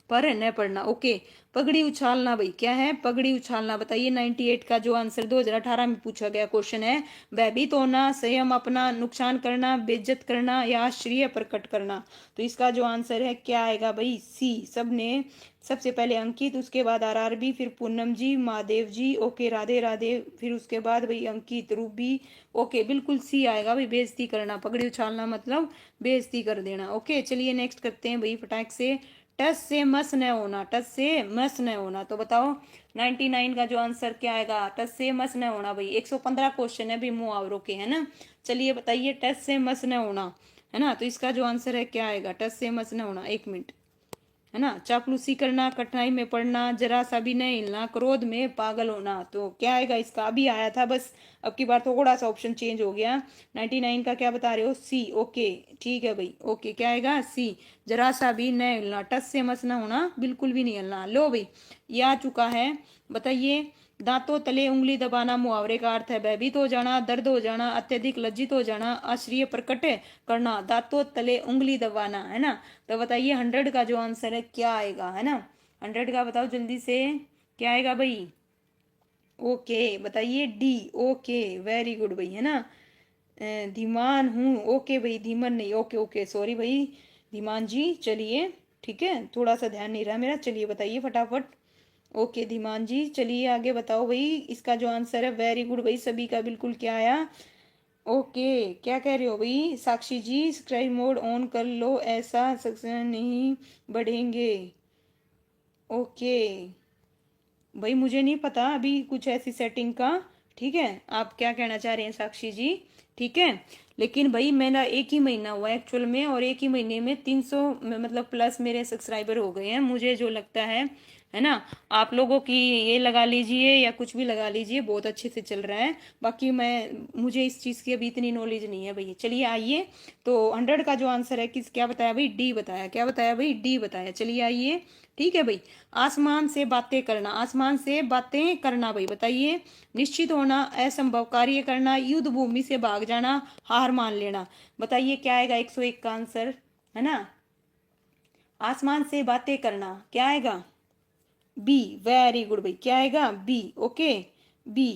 पर न पढ़ना। ओके पगड़ी उछालना भाई, क्या है, पगड़ी उछालना बताइए। 98 का जो आंसर 2018 में पूछा गया क्वेश्चन है, भयभीत होना, संयम अपना, नुकसान करना, बेइज्जत करना या आश्चर्य प्रकट करना। तो इसका जो आंसर है क्या आएगा भाई, सी। सबने सबसे पहले अंकित, उसके बाद आरआरबी, फिर पूनम जी, महादेव जी, ओके राधे राधे, फिर उसके बाद भाई अंकित, रूबी। ओके बिल्कुल सी आएगा भाई, बेइज्जती करना, पगड़ी उछालना मतलब बेइज्जती कर देना। ओके चलिए नेक्स्ट करते हैं भाई फटाक से। टस से मस न होना, टस से मस न होना, तो बताओ 99 का जो आंसर क्या आएगा, टस से मस न होना भाई। 115 क्वेश्चन है भाई मुहावरों के, है ना। चलिए बताइए टस से मस न होना, है ना, तो इसका जो आंसर है क्या आएगा, टस से मस न होना। एक मिनट, है ना, चापलूसी करना, कठिनाई में पड़ना, जरा सा भी नहीं हिलना, क्रोध में पागल होना। तो क्या आएगा इसका, अभी आया था बस, अब की बार थोड़ा सा ऑप्शन चेंज हो गया। 99 का क्या बता रहे हो, सी। ओके ठीक है भाई, ओके क्या आएगा, सी। जरा सा भी नहीं हिलना, टस से मस ना होना, बिल्कुल भी नहीं हिलना। लो भाई ये आ चुका है। बताइए, दांतों तले उंगली दबाना मुहावरे का अर्थ है भयभीत हो जाना, दर्द हो जाना, अत्यधिक लज्जित हो जाना, आश्चर्य प्रकट करना। दांतों तले उंगली दबाना, है ना। तो बताइए 100 का जो आंसर है क्या आएगा, है ना। 100 का बताओ जल्दी से क्या आएगा भाई। ओके बताइए डी। ओके वेरी गुड भाई, है ना। धीमान हूँ, ओके भाई, धीमन नहीं, ओके ओके सॉरी भाई धीमान जी। चलिए ठीक है, थोड़ा सा ध्यान नहीं रहा मेरा, चलिए बताइए फटाफट। ओके धीमान जी, चलिए आगे बताओ भाई, इसका जो आंसर है वेरी गुड भाई, सभी का बिल्कुल क्या आया। ओके, क्या कह रहे हो भाई साक्षी जी, स्क्राइब मोड ऑन कर लो, ऐसा सक्सेस नहीं बढ़ेंगे। ओके भाई, मुझे नहीं पता अभी कुछ ऐसी सेटिंग का। ठीक है, आप क्या कहना चाह रहे हैं साक्षी जी। ठीक है, लेकिन भाई मेरा एक ही महीना हुआ है एक्चुअल में, और एक ही महीने में 300 मतलब प्लस मेरे सब्सक्राइबर हो गए हैं, मुझे जो लगता है ना। आप लोगों की ये लगा लीजिए या कुछ भी लगा लीजिए, बहुत अच्छे से चल रहा है। बाकी मुझे इस चीज़ की अभी इतनी नॉलेज नहीं है भैया। चलिए आइए, तो 100 का जो आंसर है किस क्या बताया भाई, डी बताया। क्या बताया भाई, डी बताया। चलिए आइए, ठीक है भाई। आसमान से बातें करना, आसमान से बातें करना भाई बताइए। निश्चित होना, असंभव कार्य करना, युद्ध भूमि से भाग जाना, हार मान लेना। बताइए क्या आएगा 101 का आंसर, है ना। आसमान से बातें करना क्या आएगा, बी। वेरी गुड भाई, क्या आएगा, बी। Okay, B.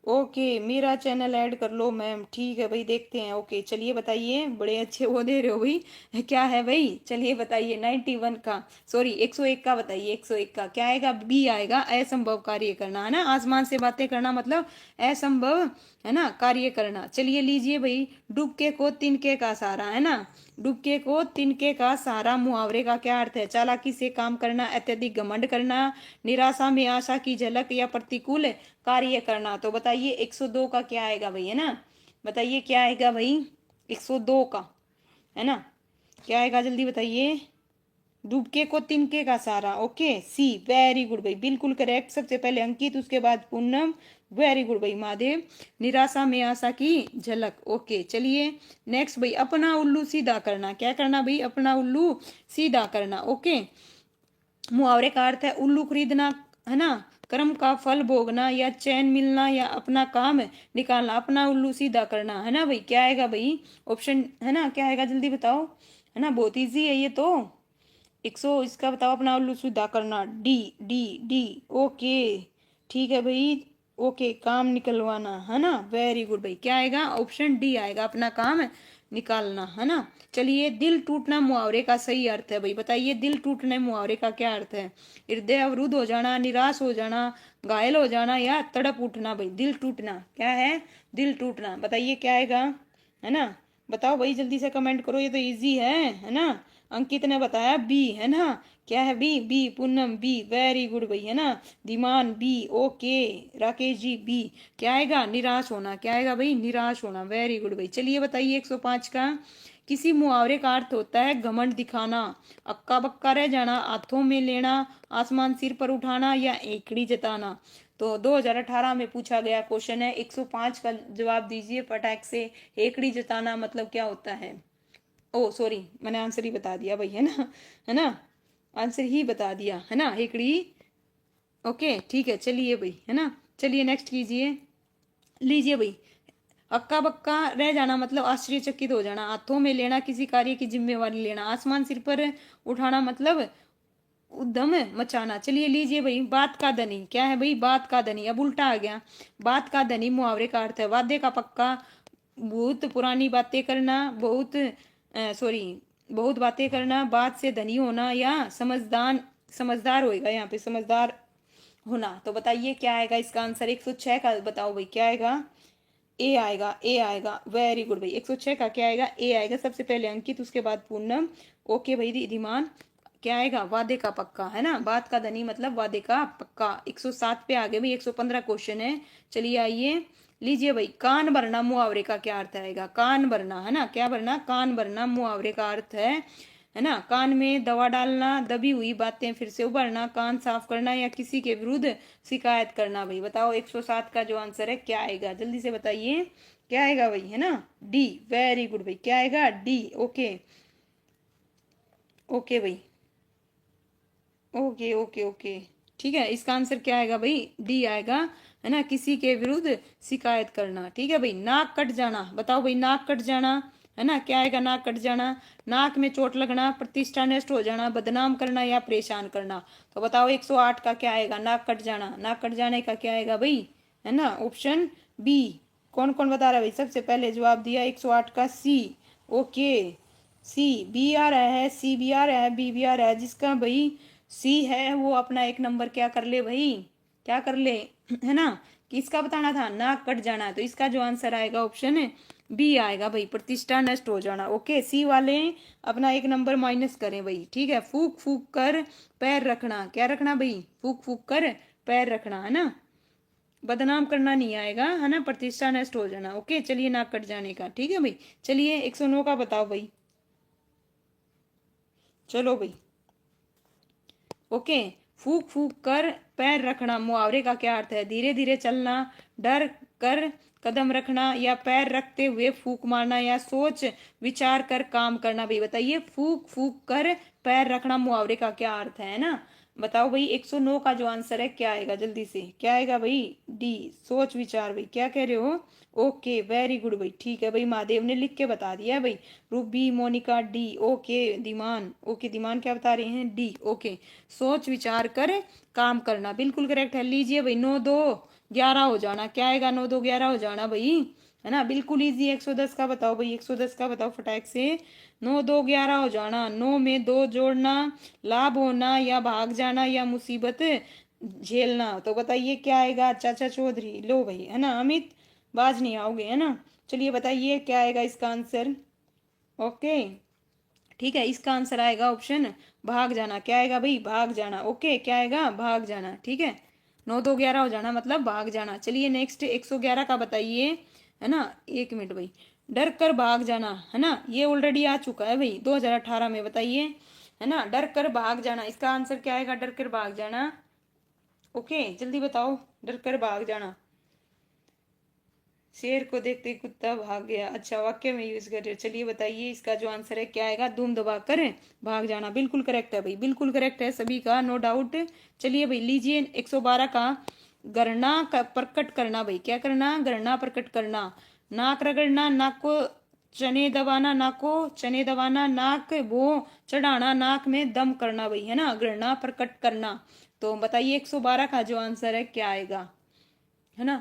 ओके, मेरा चैनल ऐड कर लो मैम, ठीक है भाई, देखते हैं। ओके चलिए बताइए, बड़े अच्छे वो दे रहे हो भाई, क्या है भाई, चलिए बताइए 91 का, सॉरी 101 का बताइए। 101 का क्या आएगा, बी आएगा, असंभव कार्य करना, है ना। आसमान से बातें करना मतलब असंभव, है ना, कार्य करना। चलिए लीजिए भाई, डुबके को तिनके का सहारा, है ना। डुबके को तिनके का सहारा मुहावरे का क्या अर्थ है, चालाकी से काम करना, अत्यधिक घमंड करना, निराशा में आशा की झलक, या प्रतिकूल कार्य करना। तो बताइए 102 का क्या आएगा भाई, है ना। बताइए क्या आएगा भाई 102 का, है ना। क्या आएगा जल्दी बताइए, डुबके को तिनके का सहारा। ओके, सी। वेरी गुड भाई, बिल्कुल करेक्ट। सबसे पहले अंकित, उसके बाद पूनम। वेरी गुड भाई महादेव, निराशा में आशा की झलक। ओके चलिए नेक्स्ट भाई, अपना उल्लू सीधा करना। क्या करना भाई, अपना उल्लू सीधा करना। ओके, मुहावरे का अर्थ है उल्लू खरीदना, है ना, कर्म का फल भोगना, या चैन मिलना, या अपना काम निकालना। अपना उल्लू सीधा करना, है ना भाई। क्या आएगा भाई ऑप्शन, है ना, क्या आएगा जल्दी बताओ, है ना, बहुत इजी है ये तो। 100 इसका बताओ, अपना उल्लू सीधा करना, डी। D D. ओके ठीक है भाई। ओके, काम निकलवाना, है ना। वेरी गुड भाई, क्या आएगा, ऑप्शन डी आएगा, अपना काम निकालना, है ना। चलिए, दिल टूटना मुहावरे का सही अर्थ है भाई, बताइए दिल टूटने मुहावरे का क्या अर्थ है। हृदय अवरुद्ध हो जाना, निराश हो जाना, घायल हो जाना, या तड़प उठना भाई। दिल टूटना क्या है, दिल टूटना। बताइए क्या आएगा, है ना। बताओ भाई जल्दी से कमेंट करो, ये तो इजी है ना। अंकित ने बताया बी, है ना। क्या है B, B. Poonam B, very good भाई, है ना। Dhiman B. Okay Rakesh ji B. क्या आएगा, निराश होना। क्या आएगा भाई, निराश होना। वेरी गुड भाई। चलिए बताइए 105 का, किसी मुहावरे का अर्थ होता है घमंड दिखाना, अक्का बक्का रह जाना, हाथों में लेना, आसमान सिर पर उठाना, या एकड़ी जताना। तो 2018 में पूछा गया क्वेश्चन है, 105 का जवाब दीजिए फटाक से। एकड़ी जताना मतलब क्या होता है। ओ सॉरी, मैंने आंसर ही बता दिया भाई, है ना, है ना, आंसर ही बता दिया, है ना, हेकड़ी। ओके ठीक है, चलिए भाई, है ना। चलिए नेक्स्ट कीजिए, लीजिए भाई। अक्का बक्का रह जाना मतलब आश्चर्यचकित हो जाना, हाथों में लेना किसी कार्य की जिम्मेवारी लेना, आसमान सिर पर उठाना मतलब उद्यम मचाना। चलिए लीजिए भाई, बात का धनी। क्या है भाई, बात का धनी, अब उल्टा आ गया। बात का धनी मुहावरे का अर्थ है वादे का पक्का, बहुत पुरानी बातें करना, बहुत सॉरी, बहुत बातें करना, बात से धनी होना, या समझदार, समझदार होएगा यहाँ पे, समझदार होना। तो बताइए क्या आएगा इसका आंसर, 106 का बताओ भाई क्या आएगा। ए आएगा, ए आएगा। वेरी गुड भाई, 106 का क्या आएगा, ए आएगा। सबसे पहले अंकित, उसके बाद पूनम। ओके भाई धीमान, क्या आएगा, वादे का पक्का, है ना। बात का धनी मतलब वादे का पक्का। 107 पे आ गए भाई, 115 क्वेश्चन है। चलिए आइए, लीजिए भाई, कान भरना मुहावरे का क्या अर्थ आएगा। कान भरना, है ना, क्या भरना, कान भरना मुहावरे का अर्थ है ना, कान में दवा डालना, दबी हुई बातें फिर से उभरना, कान साफ करना, या किसी के विरुद्ध शिकायत करना भाई। बताओ 107 का जो आंसर है क्या आएगा, जल्दी से बताइए क्या आएगा भाई, है ना, डी। वेरी गुड भाई, क्या आएगा, डी। ओके, ओके भाई, ओके ओके ओके, ठीक है, इसका आंसर क्या आएगा भाई, डी आएगा, है ना, किसी के विरुद्ध शिकायत करना। ठीक है भाई, नाक कट जाना। बताओ भाई, नाक कट जाना, है ना, क्या आएगा, नाक कट जाना, नाक में चोट लगना, प्रतिष्ठा नष्ट हो जाना, बदनाम करना, या परेशान करना। तो बताओ 108 का क्या आएगा, नाक कट जाना। नाक कट जाने का क्या आएगा भाई, है ना, ऑप्शन बी। कौन कौन बता रहा है भाई, सबसे पहले जवाब दिया 108 का सी। ओके, सी। बी आ रहा है, सी भी आ रहा है, बी भी आ रहा है, जिसका भाई सी है वो अपना एक नंबर क्या कर ले भाई, क्या कर ले, है ना। किसका बताना था, नाक कट जाना है, तो इसका जो आंसर आएगा ऑप्शन है बी आएगा भाई, प्रतिष्ठा नष्ट हो जाना। ओके, सी वाले अपना एक नंबर माइनस करें भाई, ठीक है। फूक फूक कर पैर रखना, क्या रखना भाई, फूक फूक कर पैर रखना, है ना। बदनाम करना नहीं आएगा, है ना, प्रतिष्ठा नष्ट हो जाना। ओके, चलिए नाक कट जाने का, ठीक है भाई। चलिए 109 का बताओ भाई, चलो भाई। ओके, फूक फूक कर पैर रखना, मुहावरे का क्या अर्थ है, धीरे धीरे चलना, डर कर कदम रखना, या पैर रखते हुए फूक मारना, या सोच विचार कर काम करना। भाई बताइए, फूक फूक कर पैर रखना मुहावरे का क्या अर्थ है ना। बताओ भाई, 109 का जो आंसर है क्या आएगा, जल्दी से क्या आएगा भाई, डी, सोच विचार। भाई क्या कह रहे हो, ओके वेरी गुड भाई, ठीक है भाई, महादेव ने लिख के बता दिया है भाई। Ruby, Monika D, okay दीमान, okay दीमान क्या बता रहे हैं, डी, ओके। सोच विचार कर काम करना, बिल्कुल करेक्ट है। लीजिए भाई, 9 2 11 हो जाना, क्या आएगा, 9 2 11 हो जाना भाई, है ना, बिल्कुल इजी। 110 का बताओ भाई, 110 का बताओ फटाक से। 9 2 11 हो जाना, 9 में 2 जोड़ना, लाभ होना या भाग जाना या मुसीबत झेलना। तो बताइए क्या आएगा, चाचा चौधरी, लो भाई, है ना, अमित बाज नहीं आओगे, है ना। चलिए बताइए क्या आएगा इसका आंसर। ओके, ठीक है, इसका आंसर आएगा ऑप्शन भाग जाना, क्या आएगा भाई, भाग जाना। ओके, क्या आएगा, भाग जाना, ठीक है। 9 2 11 हो जाना मतलब भाग जाना। चलिए नेक्स्ट 111 का बताइए, है ना। एक मिनट भाई, डर कर भाग जाना, है ना, ये ऑलरेडी आ चुका है भाई 2018 में, बताइए, है ना, डर कर भाग जाना, इसका आंसर क्या आएगा, डर कर भाग जाना। ओके जल्दी बताओ, डर कर भाग जाना। शेर को देखते ही कुत्ता भाग गया, अच्छा वाक्य में यूज कर रहे हो। चलिए बताइए इसका जो आंसर है क्या आएगा, धूम दबा कर भाग जाना, बिल्कुल करेक्ट है भाई, बिल्कुल करेक्ट है सभी का, नो डाउट। चलिए भाई, लीजिए 112 का, गणना का प्रकट करना। भाई क्या करना, गणना प्रकट करना, नाक रगड़ना, नाक को चने दबाना, नाक को चने दबाना, नाक वो चढ़ाना, नाक में दम करना भाई, है ना, गणना प्रकट करना। तो बताइए 112 का जो आंसर है क्या आएगा, है ना,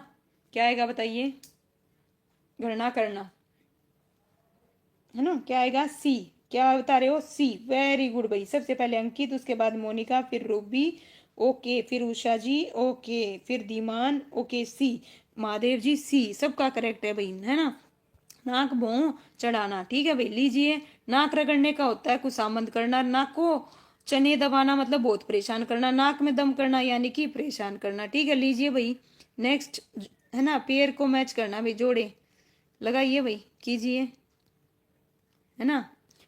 क्या आएगा बताइए, गणना करना, है ना, क्या आएगा, सी, क्या बता रहे हो, सी, वेरी गुड भाई। सबसे पहले अंकित, उसके बाद मोनिका, फिर रूबी, ओके, फिर उषा जी, ओके, फिर धीमान, ओके, सी, महादेव जी, सी सबका करेक्ट है भाई, है ना। नाक भों चढ़ाना, ठीक है भाई। लीजिए, नाक रगड़ने का होता है खुशामंद करना, नाक को चने दबाना मतलब बहुत परेशान करना, नाक में दम करना यानी कि परेशान करना, ठीक है। लीजिए भाई नेक्स्ट, है ना, पेयर को मैच करना भाई, जोड़े लगाइए भाई, कीजिए, है ना।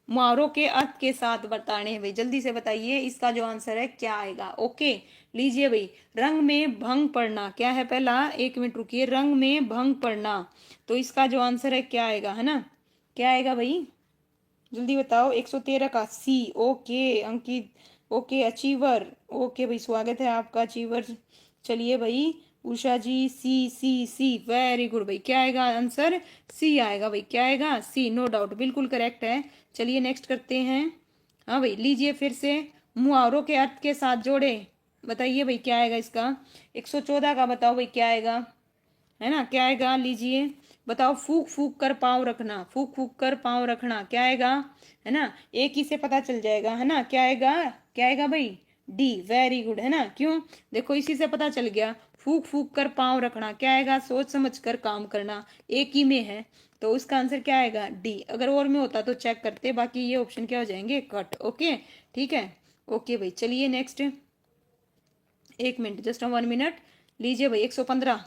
मुहावरों के अर्थ के साथ बताने हैं भाई, जल्दी से बताइए इसका जो आंसर है क्या आएगा। ओके, लीजिए भाई, रंग में भंग पड़ना, क्या है पहला, एक मिनट रुकिए, रंग में भंग पड़ना, तो इसका जो आंसर है क्या आएगा, है ना, क्या आएगा भाई, जल्दी बताओ। 113 का सी, ओके अंकित, ओके अचीवर, ओके भाई स्वागत है आपका अचीवर। चलिए भाई, उषा जी, सी सी सी, वेरी गुड भाई, क्या आएगा आंसर, सी आएगा भाई, क्या आएगा, सी, नो डाउट, बिल्कुल करेक्ट है। चलिए नेक्स्ट करते हैं। हाँ भाई, लीजिए फिर से, मुहावरों के अर्थ के साथ जोड़े, बताइए भाई क्या आएगा इसका। 114 का बताओ भाई क्या आएगा, है ना, क्या आएगा, लीजिए बताओ। फूक फूक कर पाँव रखना, फूक फूक कर पाँव रखना, क्या आएगा, है ना, एक ही से पता चल जाएगा, है ना, क्या आएगा, क्या आएगा भाई, डी, वेरी गुड, है ना, क्यों, देखो इसी से पता चल गया। फूक फूक कर पाँव रखना क्या आएगा, सोच समझ कर काम करना, एक ही में है, तो उसका आंसर क्या आएगा, डी। अगर और में होता तो चेक करते, बाकी ये ऑप्शन क्या हो जाएंगे, कट। ओके, ठीक है, ओके भाई। चलिए नेक्स्ट, एक मिनट, जस्ट 1 मिनट। लीजिए भाई 115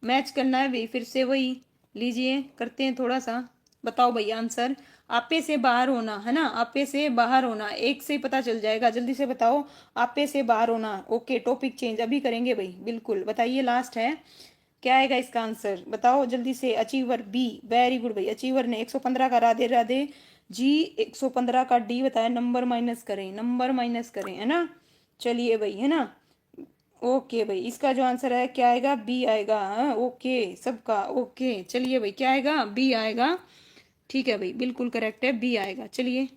मैच करना है भाई, फिर से वही, लीजिए करते हैं थोड़ा सा। बताओ भाई आंसर, आपे से बाहर होना, है ना, आपे से बाहर होना, एक से ही पता चल जाएगा, जल्दी से बताओ। आपे से बाहर होना, ओके, टॉपिक चेंज अभी करेंगे भाई, बिल्कुल बताइए, लास्ट है, क्या आएगा इसका आंसर, बताओ जल्दी से। अचीवर बी, वेरी गुड भाई, अचीवर ने 115 का राधे राधे जी, 115 का डी बताया, नंबर माइनस करें, नंबर माइनस करें, है ना। चलिए भाई, है ना, ओके भाई, इसका जो आंसर है क्या आएगा, बी आएगा, हाँ ओके सबका, ओके चलिए भाई, क्या आएगा, बी आएगा, ठीक है भाई, बिल्कुल करेक्ट है, बी आएगा। चलिए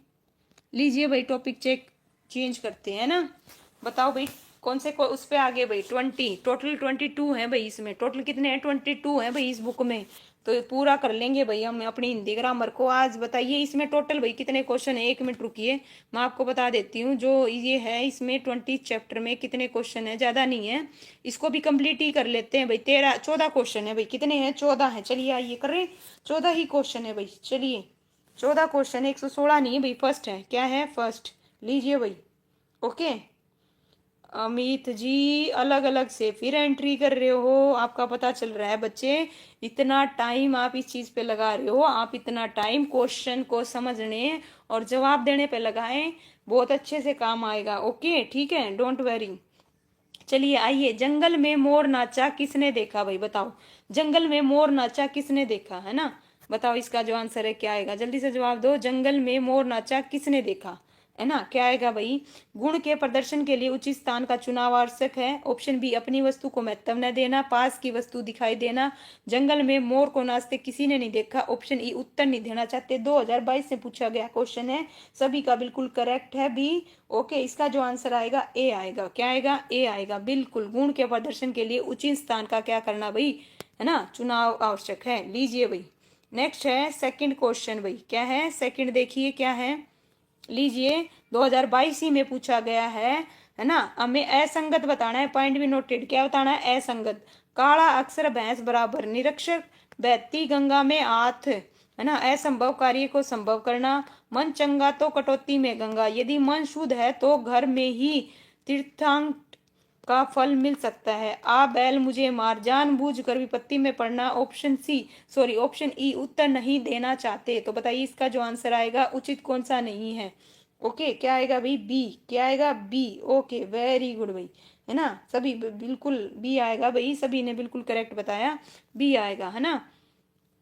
लीजिए भाई, टॉपिक चेक चेंज करते हैं ना। बताओ भाई कौन से उस पे आगे भाई, 20, टोटल 22 है भाई, इसमें टोटल कितने हैं, 22 है भाई इस बुक में। तो पूरा कर लेंगे भाई हम अपनी हिंदी ग्रामर को आज। बताइए इसमें टोटल भाई कितने क्वेश्चन है, 1 मिनट रुकिए मैं आपको बता देती हूँ। जो ये है इसमें 20 चैप्टर में कितने क्वेश्चन है, ज्यादा नहीं है, इसको भी कंप्लीट ही कर लेते हैं भाई। 14 क्वेश्चन है भाई। कितने हैं? 14 है। चलिए आइए कर रहे, 14 ही क्वेश्चन है भाई। चलिए 14 क्वेश्चन है, 116 नहीं है भाई। फर्स्ट है, क्या है फर्स्ट, लीजिए भाई। ओके अमित जी अलग अलग से फिर एंट्री कर रहे हो, आपका पता चल रहा है बच्चे, इतना टाइम आप इस चीज पे लगा रहे हो, आप इतना टाइम क्वेश्चन को समझने और जवाब देने पे लगाएं, बहुत अच्छे से काम आएगा। ओके ठीक है, डोंट वेरी। चलिए आइए, जंगल में मोर नाचा किसने देखा भाई, बताओ जंगल में मोर नाचा किसने देखा, है ना? बताओ इसका जो आंसर है क्या आएगा, जल्दी से जवाब दो। जंगल में मोर नाचा किसने देखा, है ना? क्या आएगा भाई? गुण के प्रदर्शन के लिए उचित स्थान का चुनाव आवश्यक है। ऑप्शन बी, अपनी वस्तु को महत्व न देना, पास की वस्तु दिखाई देना, जंगल में मोर को नाचते किसी ने नहीं देखा। ऑप्शन ई, उत्तर नहीं देना चाहते। 2022 में पूछा गया क्वेश्चन है, सभी का बिल्कुल करेक्ट है बी। ओके इसका जो आंसर आएगा ए आएगा। क्या आएगा? ए आएगा बिल्कुल। गुण के प्रदर्शन के लिए उचित स्थान का क्या करना भाई, है ना, चुनाव आवश्यक है। लीजिए भाई नेक्स्ट है सेकंड क्वेश्चन भाई। क्या है सेकंड, देखिए क्या है, लीजिए 2022 ही में पूछा गया है ना? हमें असंगत बताना है, पॉइंट भी नोटेड। क्या बताना है? असंगत। काला अक्षर भैंस बराबर, निरक्षर बहती गंगा में हाथ, है ना? असंभव कार्य को संभव करना, मन चंगा तो कटौती में गंगा, यदि मन शुद्ध है तो घर में ही तीर्थांक का फल मिल सकता है। आ बैल मुझे मार, जानबूझ कर विपत्ति में पड़ना। Option C, sorry option E, उत्तर नहीं देना चाहते। तो बताइए इसका जो आंसर आएगा उचित कौन सा नहीं है? ओके क्या आएगा भाई? बी। क्या आएगा? बी। ओके वेरी गुड भाई, है ना? सभी बिल्कुल बी आएगा भाई, सभी ने बिल्कुल करेक्ट बताया, बी आएगा, है ना?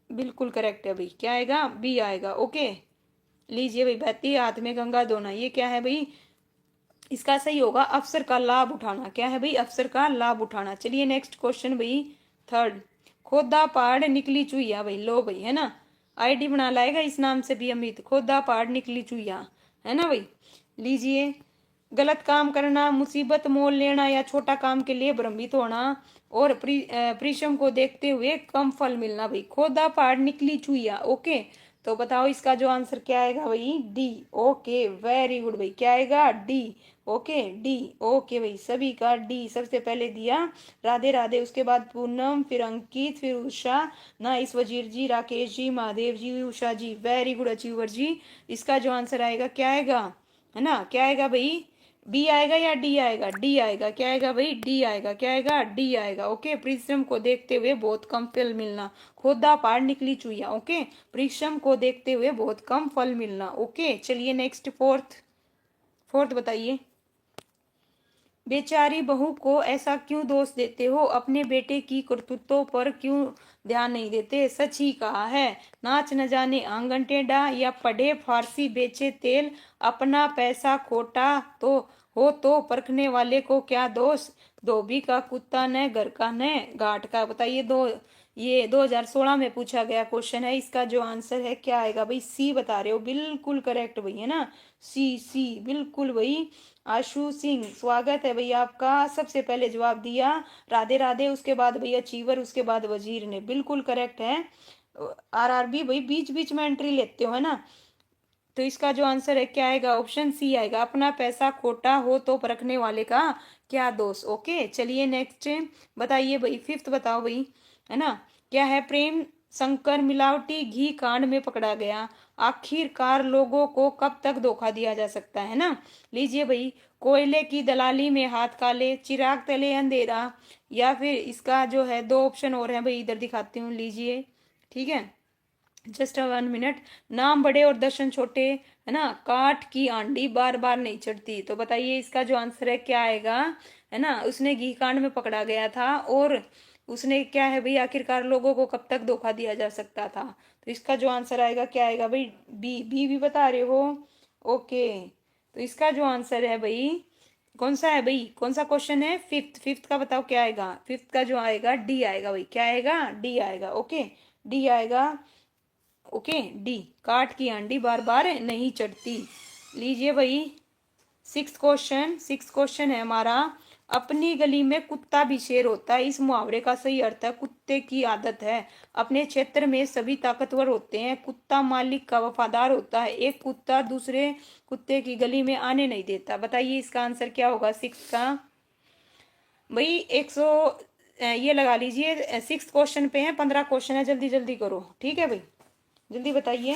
बिल्कुल करेक्ट है भाई। क्या आएगा? बी आएगा। ओके लीजिए भाई, बहती हाथ में गंगा दोना, ये क्या है भाई? इसका सही होगा अवसर का लाभ उठाना। क्या है भाई? अवसर का लाभ उठाना। चलिए नेक्स्ट क्वेश्चन भाई थर्ड। खोदा पहाड़ निकली चुईया भाई, लो भाई, है ना? आईडी बना लाएगा इस नाम से भी अमित, खोदा पहाड़ निकली चुईया, है ना भाई? लीजिए, गलत काम करना, मुसीबत मोल लेना या छोटा काम के लिए भ्रमित होना और परिश्रम को देखते हुए कम फल मिलना भाई। खोदा पहाड़ निकली चुईया। ओके तो बताओ इसका जो आंसर क्या आएगा भाई? डी। ओके वेरी गुड भाई। क्या आएगा? डी। Okay D. ओके भाई सभी का डी सबसे पहले दिया। राधे राधे, उसके बाद पूनम, फिर अंकित, फिर उषा, नाइस, वजीर जी, राकेश जी, महादेव जी, उषा जी, वेरी गुड अचीवर जी। इसका जो आंसर आएगा क्या आएगा, है ना? क्या आएगा भाई? बी आएगा या डी आएगा? डी आएगा। क्या आएगा भाई? डी आएगा। क्या आएगा? डी आएगा। ओके परिश्रम को देखते हुए बहुत कम फल मिलना, खोदा पहाड़ निकली चुईया। ओके परिश्रम को देखते हुए बहुत कम फल मिलना। ओके चलिए नेक्स्ट फोर्थ। फोर्थ बताइए, बेचारी बहू को ऐसा क्यों दोष देते हो, अपने बेटे की करतूतों पर क्यों ध्यान नहीं देते? सच ही कहा है, नाच न जाने आंगन टेढ़ा, या पढ़े फारसी बेचे तेल, अपना पैसा खोटा तो हो तो परखने वाले को क्या दोष, धोबी का कुत्ता न घर का न घाट का। बताइए दो, ये 2016 में पूछा गया क्वेश्चन है। इसका जो आंसर है क्या आएगा भाई? सी बता रहे हो, बिल्कुल करेक्ट भाई, है ना? सी सी बिल्कुल भाई। आशु सिंह स्वागत है भैया आपका, सबसे पहले जवाब दिया। राधे राधे, उसके बाद भैया चीवर, उसके बाद वजीर ने, बिल्कुल करेक्ट है। आरआरबी भाई बीच बीच में एंट्री लेते हो, है ना? तो इसका जो आंसर है क्या आएगा? ऑप्शन सी आएगा, अपना पैसा खोटा हो तो परखने वाले का क्या दोष। ओके चलिए नेक्स्ट बताइए भाई, फिफ्थ बताओ भाई, है ना? क्या है? प्रेम शंकर मिलावटी घी कांड में पकड़ा गया, आखिरकार लोगों को कब तक धोखा दिया जा सकता है ना? लीजिए भाई, कोयले की दलाली में हाथ काले, चिराग तले अंधेरा, या फिर इसका जो है दो ऑप्शन और है भाई, इधर दिखाती हूँ, लीजिए ठीक है, जस्ट 1 मिनट। नाम बड़े और दर्शन छोटे, है ना? काठ की आंडी बार बार नहीं चढ़ती। तो बताइए इसका जो आंसर है क्या आएगा, है ना? उसने घी कांड में पकड़ा गया था और उसने क्या है भाई, आखिरकार लोगों को कब तक धोखा दिया जा सकता था। तो इसका जो आंसर आएगा क्या आएगा भाई? बी। बी भी बता रहे हो? ओके तो इसका जो आंसर है भाई कौन सा है भाई? कौन सा क्वेश्चन है? फिफ्थ। फिफ्थ का बताओ क्या आएगा? फिफ्थ का जो आएगा डी आएगा भाई। क्या आएगा? डी आएगा। ओके डी आएगा। ओके डी, काठ की आंडी बार बार नहीं चढ़ती। लीजिए भाई सिक्स क्वेश्चन। सिक्स क्वेश्चन है हमारा, अपनी गली में कुत्ता भी शेर होता है। इस मुहावरे का सही अर्थ है कुत्ते की आदत है। अपने क्षेत्र में सभी ताकतवर होते हैं। कुत्ता मालिक का वफादार होता है। एक कुत्ता दूसरे कुत्ते की गली में आने नहीं देता। बताइए इसका आंसर क्या होगा सिक्स का। भाई 100 ये लगा लीजिए। सिक्स क्वेश्चन पे है, 15 क्वेश्चन है, जल्दी जल्दी करो। ठीक है भाई, जल्दी बताइए।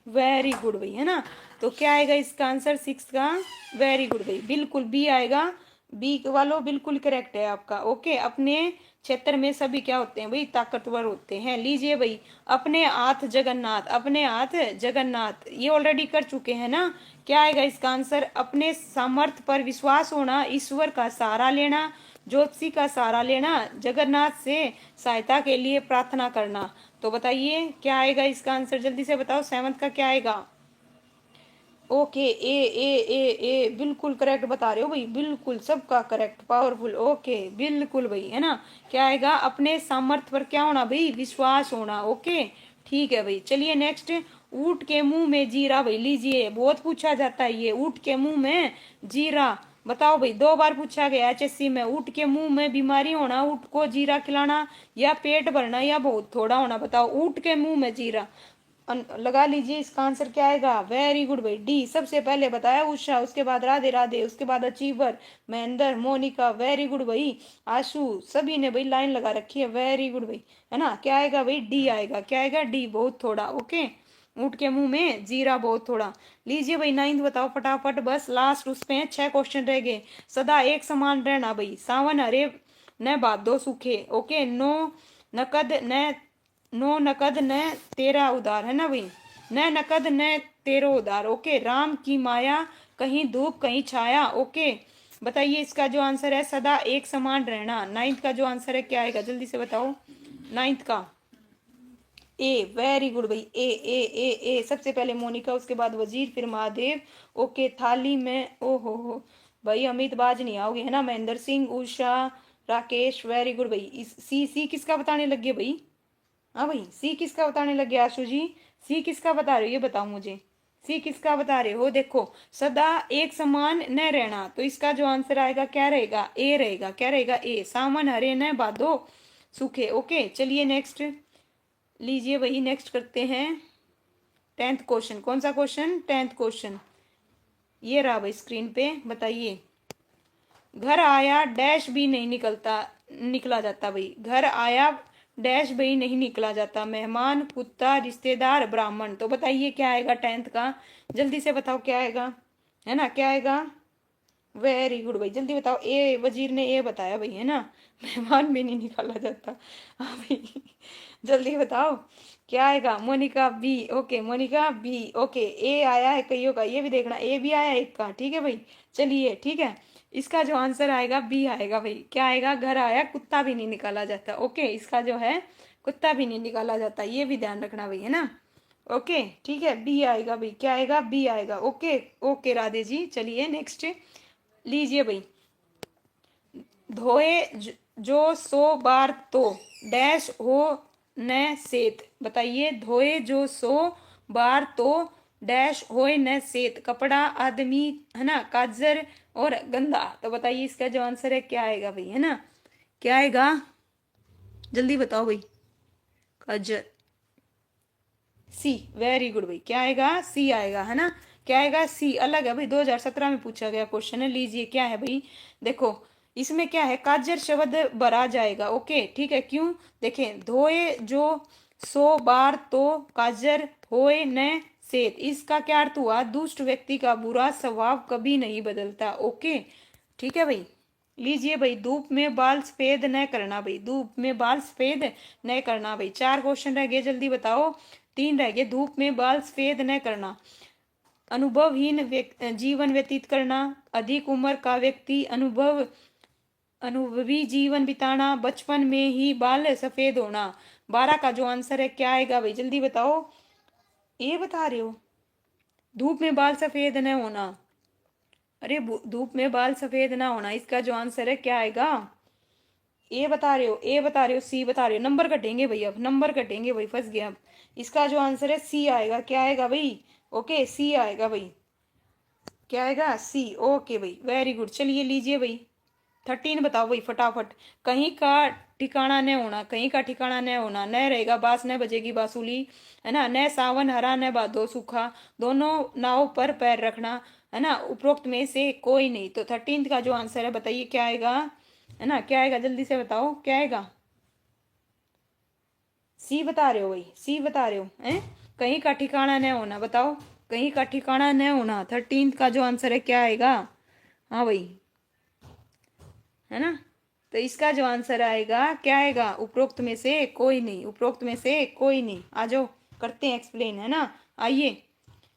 वेरी गुड भाई, है ना। तो क्या आएगा इसका आंसर सिक्स का। वेरी गुड भाई, बिल्कुल बी आएगा। बी वालों बिल्कुल करेक्ट है आपका। ओके, अपने क्षेत्र में सभी क्या होते हैं भाई, ताकतवर होते हैं। लीजिए भाई, अपने हाथ जगन्नाथ, अपने हाथ जगन्नाथ, ये ऑलरेडी कर चुके हैं ना। क्या आएगा इसका आंसर। अपने सामर्थ्य पर विश्वास होना, ईश्वर का सहारा लेना, ज्योतिषी का सहारा लेना, जगन्नाथ से सहायता के लिए प्रार्थना करना। तो बताइए क्या आएगा इसका आंसर, जल्दी से बताओ। सेवंथ का क्या आएगा। ओके, ए बिल्कुल करेक्ट बता रहे हो भाई, बिल्कुल सबका करेक्ट, पावरफुल। ओके बिल्कुल भाई, है ना। क्या आएगा, अपने सामर्थ्य पर क्या होना भाई, विश्वास होना। ओके ठीक है भाई, चलिए नेक्स्ट। ऊंट के मुंह में जीरा भाई, लीजिए बहुत पूछा जाता है ये। ऊंट के मुंह में जीरा, बताओ भाई, 2 बार पूछा गया एचएससी में। ऊंट के मुंह में बीमारी होना, ऊंट को जीरा खिलाना, या पेट भरना, या बहुत थोड़ा होना। बताओ ऊंट के मुंह में जीरा। लगा लीजिए इसका आंसर क्या आएगा। वेरी गुड भाई, डी सबसे पहले बताया उषा, उसके बाद राधे राधे, उसके बाद achiever, Mahendra, Monika. Very good भाई, आशु, सभी ने भाई लाइन लगा रखी है। वेरी गुड भाई, है ना। क्या आएगा भाई, डी आएगा। क्या आएगा, डी, बहुत थोड़ा। ओके, ऊंट के मुंह में जीरा, बहुत थोड़ा। लीजिए भाई नाइन्थ बताओ फटाफट, बस लास्ट उस पे हैं, 6 क्वेश्चन रह गए। सदा एक समान रहना भाई, सावन हरे न भादो सूखे। ओके, नो नकद न, नो नकद न तेरा उधार, है ना भाई। न नकद न तेरो उधार। ओके, राम की माया, कहीं धूप कहीं छाया। ओके, बताइए इसका जो आंसर है, सदा एक समान रहना। नाइन्थ का जो आंसर है क्या आएगा, जल्दी से बताओ। नाइन्थ का ए। वेरी गुड भाई, ए सबसे पहले मोनिका, उसके बाद वजीर, फिर महादेव। ओके, थाली में, ओ हो भाई, अमित बाज नहीं आओगे, है ना। महेंद्र सिंह, उषा, राकेश। वेरी गुड भाई, इस सी किसका बताने लग गए भाई। हाँ भाई, सी किसका बताने लग गया आशु जी। सी किसका बता रहे हो ये बताओ मुझे। सी किसका बता रहे हो, देखो। सदा एक समान न रहना, तो इसका जो आंसर आएगा क्या रहेगा, ए रहेगा। क्या रहेगा, ए। सावन हरे न भादो सूखे। ओके, चलिए नेक्स्ट। लीजिए वही नेक्स्ट करते हैं। 10th क्वेश्चन, कौन सा क्वेश्चन, 10th क्वेश्चन। ये रहा भाई स्क्रीन पे, बताइए। घर आया डैश भी नहीं निकला जाता भाई। घर आया डैश भी नहीं निकला जाता। मेहमान, कुत्ता, रिश्तेदार, ब्राह्मण। तो बताइए क्या आएगा 10th का, जल्दी से बताओ क्या आएगा, है ना। क्या आएगा, वेरी गुड भाई, जल्दी बताओ। ए, वजीर ने ए बताया भाई, है ना। मेहमान भी नहीं निकाला जाता। हाँ भाई, जल्दी बताओ क्या आएगा। Monika B. Okay, Monika B. Okay, A आया है कईयों का, ये भी देखना, ए भी आया एक का। ठीक है भाई, चलिए ठीक है। इसका जो आंसर आएगा बी आएगा भाई। क्या आएगा, घर आया कुत्ता भी नहीं निकाला जाता। ओके, इसका जो है कुत्ता भी नहीं निकाला जाता, ये भी ध्यान रखना भाई, है ना। ओके ठीक है, बी आएगा भाई। क्या आएगा, बी आएगा। ओके ओके राधे जी, चलिए नेक्स्ट। लीजिए भाई, धोए जो 100 बार तो डैश हो न सेत। बताइए, धोए जो 100 बार तो डैश होए न सेत। कपड़ा, आदमी, है ना, काजर और गंदा। तो बताइए इसका जो आंसर है क्या आएगा भाई, है ना। क्या आएगा, जल्दी बताओ भाई। काजर, सी। वेरी गुड भाई, क्या आएगा, सी आएगा, है ना। क्या आएगा, सी। अलग है भाई, 2017 में पूछा गया क्वेश्चन है। लीजिए क्या है भाई, देखो इसमें क्या है, काजर शब्द भरा जाएगा। ओके ठीक है, क्यों, देखें, धोए जो 100 बार तो काजर होए न सेत। इसका क्या अर्थ हुआ, दुष्ट व्यक्ति का बुरा स्वभाव कभी नहीं बदलता। ओके ठीक है भाई। लीजिए भाई, धूप में बाल सफेद न करना भाई। धूप में बाल सफेद न करना भाई। 4 क्वेश्चन रह गए, जल्दी बताओ। 3 रह गए। धूप में बाल सफेद न करना, अनुभवहीन जीवन व्यतीत करना, अधिक उम्र का व्यक्ति अनुभवी जीवन बिताना, बचपन में ही बाल सफेद होना। 12 का जो आंसर है क्या आएगा भाई, जल्दी बताओ। ये बता रहे हो, धूप में बाल सफेद न होना। अरे धूप में बाल सफेद ना होना, इसका जो आंसर है क्या आएगा। ए बता रहे हो, ए बता रहे हो, सी बता रहे हो। नंबर कटेंगे भाई, अब नंबर कटेंगे भाई, फंस गया अब। इसका जो आंसर है सी आएगा। क्या आएगा भाई, ओके सी आएगा भाई। क्या आएगा, सी। ओके भाई, वेरी गुड। चलिए लीजिए भाई, 13 बताओ भाई फटाफट। कहीं का ठिकाना न होना, कहीं का ठिकाना न होना, न रहेगा बास न बजेगी बांसुली, है ना, न सावन हरा न भादो सूखा, दोनों नाव पर पैर रखना, है ना, उपरोक्त में से कोई नहीं। तो 13 का जो आंसर है बताइए क्या आएगा, है ना, क्या आएगा, जल्दी से बताओ क्या आएगा। सी बता रहे हो भाई, सी बता रहे हो हैं, कहीं का ठिकाना न होना, बताओ कहीं का ठिकाना न होना, 13 का जो आंसर है क्या आएगा। हाँ भाई, है ना, तो इसका जो आंसर आएगा क्या आएगा, उपरोक्त में से कोई नहीं, उपरोक्त में से कोई नहीं। आ जाओ करते हैं एक्सप्लेन, है ना, आइए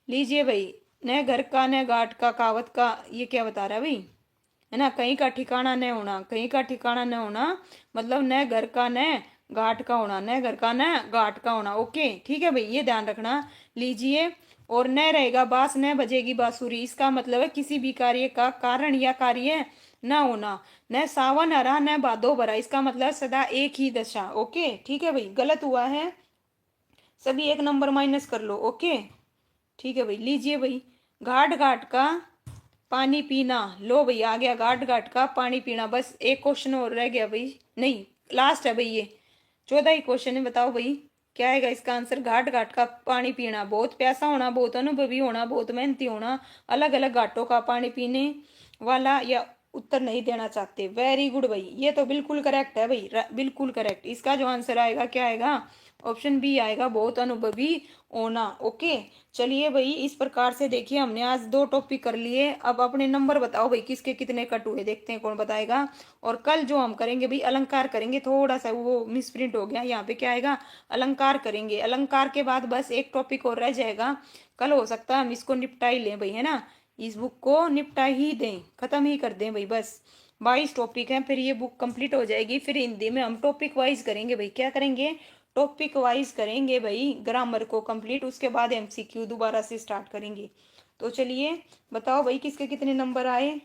लीजिए भाई। न घर का न घाट का कहावत का, ये क्या बता रहा है भाई, है ना, कहीं का ठिकाना न होना, कहीं का ठिकाना न होना, मतलब न घर का न घाट का होना, न घर का न घाट का होना। ओके ठीक है भाई, ये ध्यान रखना। लीजिए, और न रहेगा बास न बजेगी बांसुरी, इसका मतलब है किसी भी कार्य का कारण या कार्य न होना। न सावन हरा न भादो भरा, इसका मतलब सदा एक ही दशा। ओके ठीक है भाई, गलत हुआ है, सभी एक नंबर माइनस कर लो। ओके ठीक है भाई, लीजिए भाई, घाट घाट का पानी पीना, लो भाई आ गया, घाट घाट का पानी पीना। बस एक क्वेश्चन और रह गया भाई, नहीं लास्ट है भाई ये, 14 ही क्वेश्चन है। बताओ भाई क्या आएगा इसका आंसर, घाट घाट का पानी पीना, बहुत प्यासा होना, बहुत अनुभवी होना, बहुत मेहनती होना, अलग अलग घाटों का पानी पीने वाला, या उत्तर नहीं देना चाहते। वेरी गुड भाई, ये तो बिल्कुल करेक्ट है भाई, बिल्कुल करेक्ट। इसका जो आंसर आएगा क्या आएगा, ऑप्शन बी आएगा, बहुत अनुभवी होना। ओके चलिए भाई, इस प्रकार से देखिए हमने आज 2 टॉपिक कर लिए। अब अपने नंबर बताओ भाई किसके कितने कट हुए, देखते हैं कौन बताएगा। और कल जो हम करेंगे भाई अलंकार करेंगे, थोड़ा सा वो मिसप्रिंट हो गया, यहाँ पे क्या आएगा, अलंकार करेंगे। अलंकार के बाद बस एक टॉपिक और रह जाएगा, कल हो सकता है हम इसको निपटा ही लें भाई, है ना, इस बुक को निपटा ही दें, खत्म ही कर दें भाई। बस 22 टॉपिक हैं, फिर ये बुक कंप्लीट हो जाएगी। फिर हिंदी में हम टॉपिक वाइज करेंगे भाई, क्या करेंगे, टॉपिक वाइज करेंगे भाई ग्रामर को कंप्लीट, उसके बाद एमसीक्यू दोबारा से स्टार्ट करेंगे। तो चलिए बताओ भाई किसके कितने नंबर आए।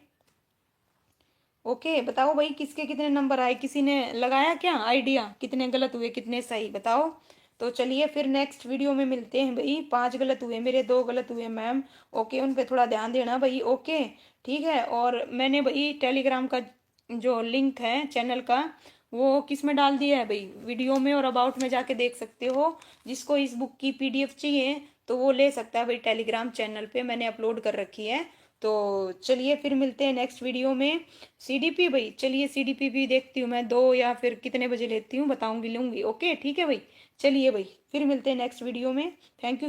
ओके बताओ भाई किसके कितने नंबर आए, किसी ने लगाया क्या आइडिया, कितने गलत हुए कितने सही, बताओ। तो चलिए फिर नेक्स्ट वीडियो में मिलते हैं भाई। 5 गलत हुए मेरे, 2 गलत हुए मैम। ओके उन पे थोड़ा ध्यान देना भाई। ओके ठीक है, और मैंने भाई टेलीग्राम का जो लिंक है चैनल का, वो किस में डाल दिया है भाई, वीडियो में और अबाउट में जाके देख सकते हो। जिसको इस बुक की पीडीएफ चाहिए तो वो ले सकता है भाई, टेलीग्राम चैनल पे मैंने अपलोड कर रखी है। तो चलिए फिर मिलते हैं नेक्स्ट वीडियो में। सीडीपी भाई, चलिए सीडीपी भी देखती हूँ मैं, 2 या फिर कितने बजे लेती हूँ बताऊंगी, लूंगी। ओके ठीक है भाई, चलिए भाई फिर मिलते हैं नेक्स्ट वीडियो में। Thank you.